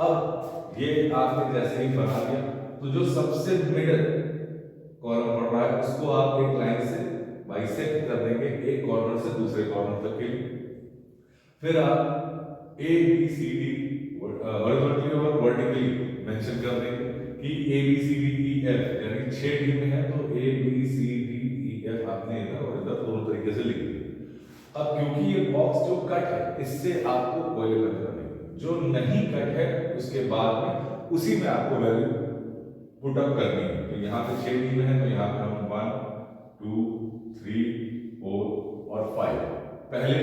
अब ये आपने जैसे ही बना दिया तो जो सबसे मिडिल कॉलम पड़ रहा है उसको आप एक लाइन से बाइसेक्ट कर देंगे, एक कॉर्नर से दूसरे कॉर्नर तक के लिए। फिर आप A B C D horizontally और वर्टिकली मेंशन कर देंगे कि A B C D E F, यानी 6 टीमें हैं तो A B C D E F आपने इधर और इधर दोनों तरीके से लिख दिया। अब क्योंकि ये बॉक्स जो कट है इससे आपको कोई मतलब नहीं, जो नहीं कट है उसके बाद में उसी में आपको वैल्यू पुट अप करनी है। तो यहाँ पे 6 टीमें हैं तो यहाँ पे हम 1 2 3 4 और 5 पहले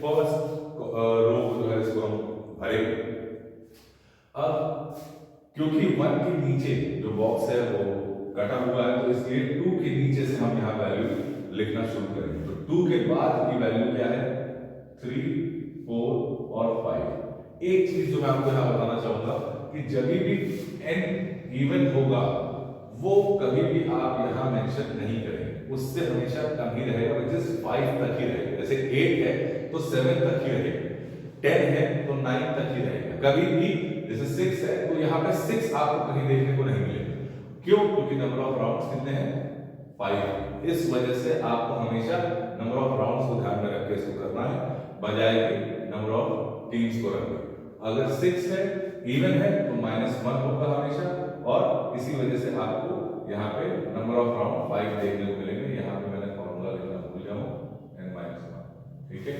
फर्स्ट रो जो है इसको हम भरेंगे। अब क्योंकि 1 के नीचे जो बॉक्स है वो कटा हुआ है तो इसलिए 2 के नीचे से हम यहाँ वैल्यू लिखना शुरू करेंगे। तो 2 के बाद की वैल्यू क्या है 3 4 और 5। एक चीज जो मैं आपको यहाँ बताना चाहूंगा कि जब भी n इवन होगा वो कभी भी आप यहाँ मेंशन नहीं करेंगे, उससे हमेशा कम ही रहेगा, which is 5 तक ही रहेगा। जैसे 8 है तो 7 तक ही रहेगा, 10 है तो 9 तक ही रहेगा। कभी भी जैसे 6 है तो यहाँ पे 6 आपको कहीं देखने को नहीं मिलेगा। क्यों? क्योंकि नंबर ऑफ राउंड्स कितने हैं 5। इस वजह से आपको हमेशा नंबर ऑफ राउंड्स को ध्यान में रख के इसको करना है, बजाय कि नंबर ऑफ टीम्स को रखना। अगर 6 है इवन है तो -1 होगा हमेशा, और इसी वजह से आपको यहाँ पे नंबर ऑफ राउंड 5 देखने को मिलेंगे। यहाँ पे मैंने फॉर्मूला लिखना भूल गया हूँ n-1, ठीक है।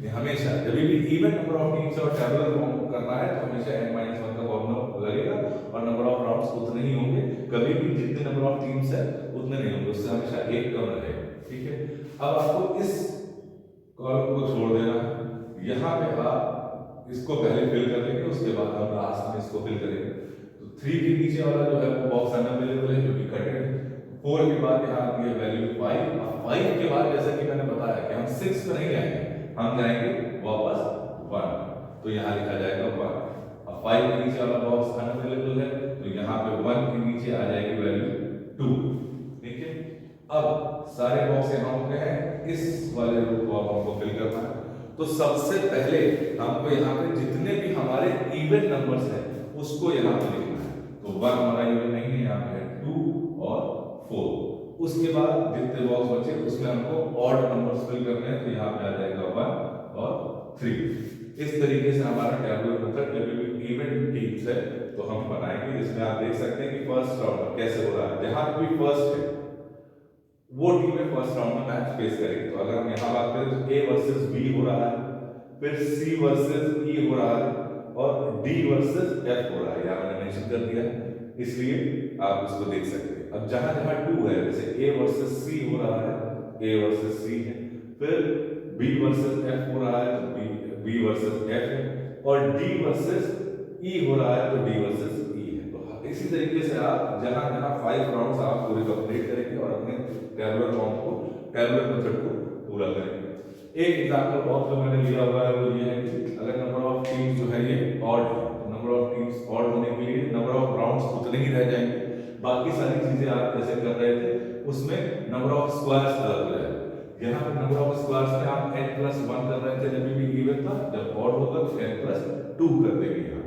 ये हमेशा जब भी इवन नंबर ऑफ टीम्स और टेबुलर फॉर्म करना है तो हमेशा n-1 का फॉर्मूला लगेगा, और नंबर ऑफ राउंड्स उतने ही होंगे। कभी भी जितने नंबर ऑफ टीम्स है उतने नहीं होंगे, उससे हमेशा एक कम रहेगा, ठीक है। अब आपको इस कॉलम को छोड़ देना है, यहाँ पे आप इसको पहले फिल कर लेंगे, उसके बाद हम लास्ट में इसको फिल करेंगे। तो 3 के नीचे वाला जो है वो बॉक्स अनअवेलेबल है क्योंकि कटेड है। 4 के बाद यहाँ आती है वैल्यू 5, और 5 के बाद जैसा कि मैंने बताया कि हम 6 पे नहीं जाएंगे, हम जाएंगे वापस 1, तो यहाँ लिखा जाएगा 1। अब 5 के नीचे वाला बॉक्स अनअवेलेबल है तो यहाँ पे 1 के नीचे आ जाएगी वैल्यू 2, ठीक है। अब सारे बॉक्स यहाँ हो गए हैं, इस वाले रो को अब हमको फिल करना है। तो सबसे पहले हमको यहाँ पे जितने भी हमारे इवन नंबर्स हैं उसको यहाँ पे लिखना है। तो 1 हमारा इवन नहीं है, यहाँ पे है 2 और 4। उसके बाद जितने बॉक्स बचे उसमें हमको ऑड नंबर्स फिल करने हैं, तो यहाँ पे आ जाएगा 1 और 3। इस तरीके से हमारा टैबुलर मेथड जब भी इवन टीम्स है तो हम बनाएंगे। इसमें आप देख सकते हैं कि फर्स्ट राउंड कैसे हो रहा है, जहां भी फर्स्ट है वो टीम में फर्स्ट राउंड में मैच फेस करेगी। तो अगर हम यहाँ बात करें तो A वर्सेस B हो रहा है, फिर C वर्सेस E हो रहा है, और D वर्सेस F हो रहा है, यहाँ मैंने मेंशन कर दिया इसलिए आप इसको देख सकते हैं। अब जहां जहां 2 है, जैसे A वर्सेस C हो रहा है, A वर्सेस C है, फिर B वर्सेस F हो रहा है तो B वर्सेस F है, और D वर्सेस E हो रहा है तो D वर्सेस E है। तो इसी तरीके से आप जहां जहां 5 राउंड्स आप पूरे कंप्लीट करेंगे और अपने टैबुलर फॉर्म को, टैबुलर मेथड को पूरा करेंगे। एक एग्जांपल और जो मैंने लिया हुआ है वो ये है कि अगर नंबर ऑफ टीम्स जो है ये ऑड है, तो नंबर ऑफ टीम्स ऑड होने के लिए नंबर ऑफ राउंड्स उतने ही रह जाएंगे। बाकी सारी चीजें आप जैसे कर रहे थे उसमें नंबर ऑफ स्क्वायर्स अलग हो जाएगा। यहाँ पे नंबर ऑफ स्क्वायर्स में आप n+1 कर रहे थे जब भी इवन था, जब ऑड होगा तो n+2 कर देंगे यहाँ।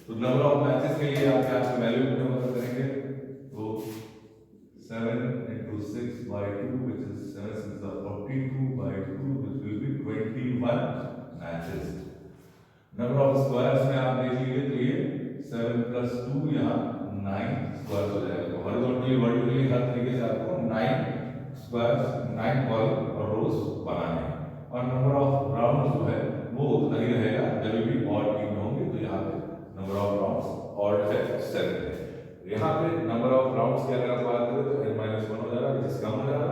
तो नंबर ऑफ मैचेस के लिए आप यहाँ पे वैल्यू पुट करेंगे, तो 7 × 6 by 2 which is 7 6 are 42 by 2 which will be 21 matches। Number of squares में आप देख लीजिए तो ये 7 + 2 यहाँ 9 स्क्वायर्स हो जाएगा। तो हॉरिजॉन्टली वर्टिकली हर तरीके से आपको 9 स्क्वायर्स, 9 कॉलम और रोज बनाने हैं। और नंबर ऑफ राउंड जो है वो उतना ही रहेगा, जब भी ऑड टीम होंगे तो यहाँ पे नंबर ऑफ राउंड्स ऑड है 7 है। यहाँ पे नंबर ऑफ राउंड्स की अगर आप बात करें तो n-1 हो जाएगा, जिस कम हो जाएगा,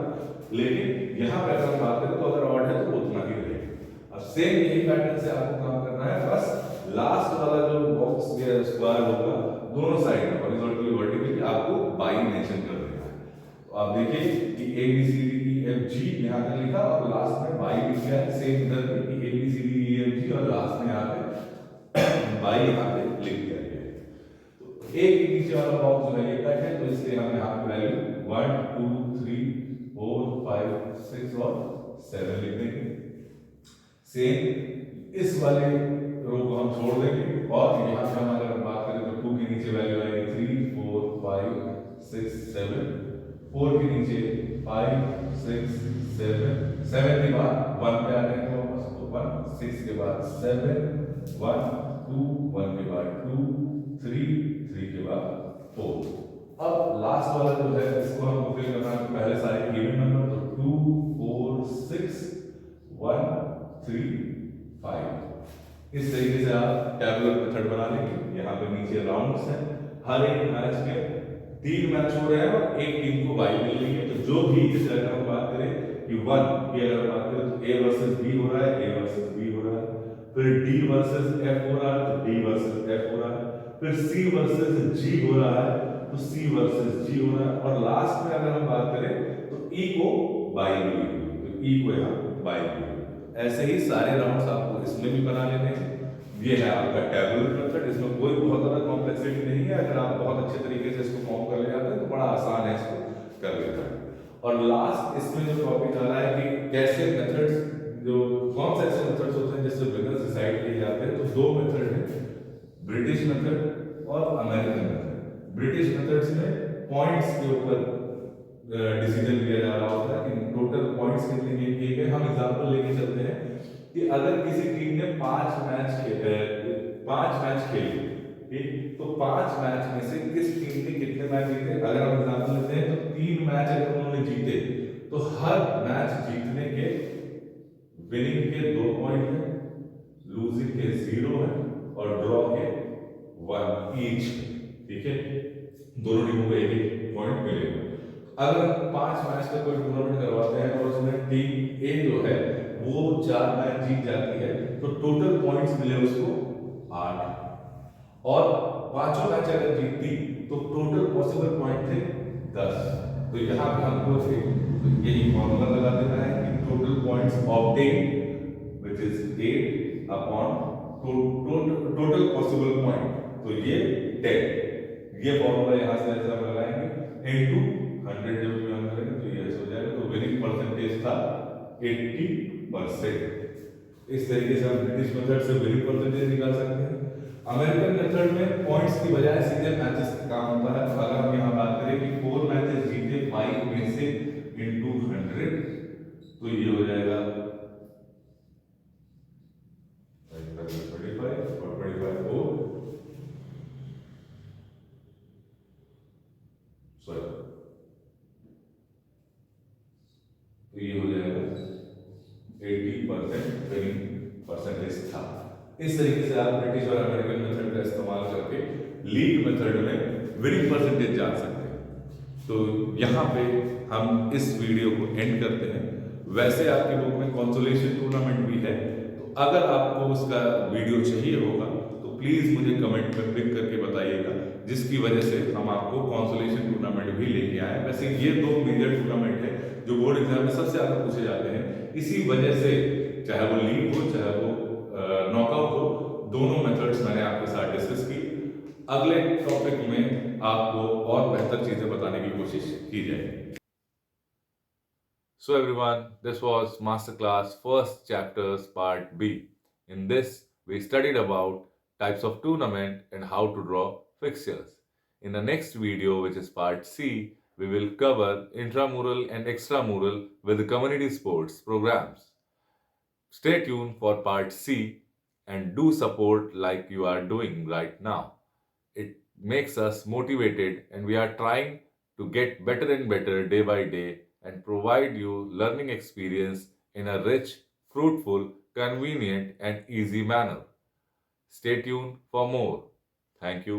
लेकिन यहाँ पे अगर बात करें तो अगर ऑड है तो उतना ही रहेगा। अब सेम यही पैटर्न से आपको काम करना है, बस लास्ट वाला जो बॉक्स या स्क्वायर होगा दोनों साइड में हॉरिजॉन्टली वर्टिकली आपको आप देखिए कि A B C D E F G यहाँ पे लिखा और लास्ट में वाई लिख गया है, सेम इधर पे कि A B C D E F G और लास्ट में यहाँ पे वाई यहाँ पे लिख दिया गया है। तो ए के नीचे वाला बॉक्स जो है ये कट है, तो इसलिए हम यहाँ पे वैल्यू 1 2 3 4 5 6 और 7 लिख देंगे। सेम इस वाले रो को हम छोड़ देंगे और यहाँ पे हम अगर बात करें तो 2 के नीचे वैल्यू आएगी 3 4 5 6 7, 4 के नीचे 5 6 7, 7 के बाद 1 पे आ जाएंगे वापस, तो 1 6 के बाद 7 1 2 1 के बाद 2 3 3 के बाद 4। अब लास्ट वाला जो है इसको हम फिल करना है पहले सारे इवन नंबर, तो 2 4 6 1 3 5। इस तरीके से आप टैबुलर मेथड बना लेंगे। यहाँ पे नीचे राउंड्स हैं, हर एक मैच में 3 मैच हो रहे हैं और एक टीम को बाई मिल रही है। तो जो भी, जैसे अगर हम बात करें कि 1 की अगर बात करें तो ए वर्सेस बी हो रहा है, ए वर्सेस बी हो रहा है, फिर डी वर्सेस एफ हो रहा है तो डी वर्सेस एफ हो रहा है, फिर सी वर्सेस जी हो रहा है तो सी वर्सेस जी हो रहा है, और लास्ट में अगर हम बात करें तो ई को बाई मिली हुई, तो ई को यहाँ बाई मिली हुई। ऐसे ही सारे राउंड्स आपको इसमें भी बना लेने हैं। ये है आपका टेबुलर मेथड, इसमें कोई बहुत ज्यादा कॉम्प्लेक्सिटी नहीं है। अगर आप बहुत अच्छे तरीके से इसको फॉर्म कर ले जाते हैं तो बड़ा आसान है इसको कर लेना है। और लास्ट इसमें जो टॉपिक आ रहा है कि कैसे मेथड्स, जो कौन से ऐसे मेथड्स होते हैं जिससे विनर्स डिसाइड किए जाते हैं, तो 2 मेथड है, ब्रिटिश मेथड और अमेरिकन मेथड। ब्रिटिश मेथड्स में पॉइंट्स के ऊपर डिसीजन लिया जा रहा होता है कि टोटल पॉइंट्स कितने गेन किए गए। हम एग्जांपल लेके चलते हैं कि अगर किसी टीम ने 5 मैच खेले, ठीक, तो 5 मैच में से किस टीम ने कितने मैच जीते। अगर हम एग्जांपल लेते हैं तो 3 मैच अगर उन्होंने जीते तो हर मैच जीतने के विनिंग के 2 पॉइंट हैं, लूजिंग के 0 है और ड्रॉ के 1 ईच, ठीक है, दोनों टीमों को एक पॉइंट मिलेगा। अगर 5 मैच का कोई टूर्नामेंट करवाते हैं और उसमें टीम ए जो है वो 4 मैच जीत जाती है तो टोटल पॉइंट्स मिले उसको 8, और 5 मैच अगर जीतती तो टोटल पॉसिबल पॉइंट थे 10। तो यहाँ पे हमको यही फॉर्मूला लगा देना है कि total points obtain which is 8 upon total possible point, तो ये 10। ये फॉर्मूला यहाँ से ऐसा हम लगाएंगे इनटू 100 जब भी हम करेंगे तो ये ऐसा हो जाएगा। तो विनिंग परसेंटेज था 80%। इस तरीके से हम ब्रिटिश मेथड से विनिंग परसेंटेज निकाल सकते हैं। अमेरिकन मेथड में पॉइंट्स की बजाय सीधे मैचेस का काम होता है। तो अगर हम यहाँ बात करें कि 4 मैचेस जीते 5 में से इनटू 100, तो ये हो जाएगा 25 और 25 को तो ये हो जाएगा 80% विनिंग परसेंटेज था। इस तरीके से आप ब्रिटिश और अमेरिकन मेथड का इस्तेमाल करके लीग मेथड में विनिंग परसेंटेज जान सकते हैं। तो यहाँ पे हम इस वीडियो को एंड करते हैं। वैसे आपकी बुक में कंसोलेशन टूर्नामेंट भी है, तो अगर आपको उसका वीडियो चाहिए होगा तो प्लीज मुझे कमेंट में पिक करके बताइएगा, जिसकी वजह से हम आपको कंसोलेशन टूर्नामेंट भी लेके आए। वैसे ये 2 मेजर टूर्नामेंट है जो बोर्ड एग्जाम में सबसे ज्यादा पूछे जाते हैं। इसी वजह से चाहे वो लीग हो चाहे वो नॉकआउट हो, दोनों मेथड्स मैंने आपके साथ डिस्कस की। अगले टॉपिक में आपको और बेहतर चीजें बताने की कोशिश की जाएगी। So everyone, this was Masterclass First Chapters Part B. In this, we studied about types of tournament and how to draw fixtures. In the next video, which is Part C, we will cover intramural and extramural with community sports programs. Stay tuned for Part C and do support like you are doing right now. It makes us motivated and we are trying to get better and better day by day and provide you learning experience in a rich, fruitful, convenient and easy manner. Stay tuned for more. Thank you.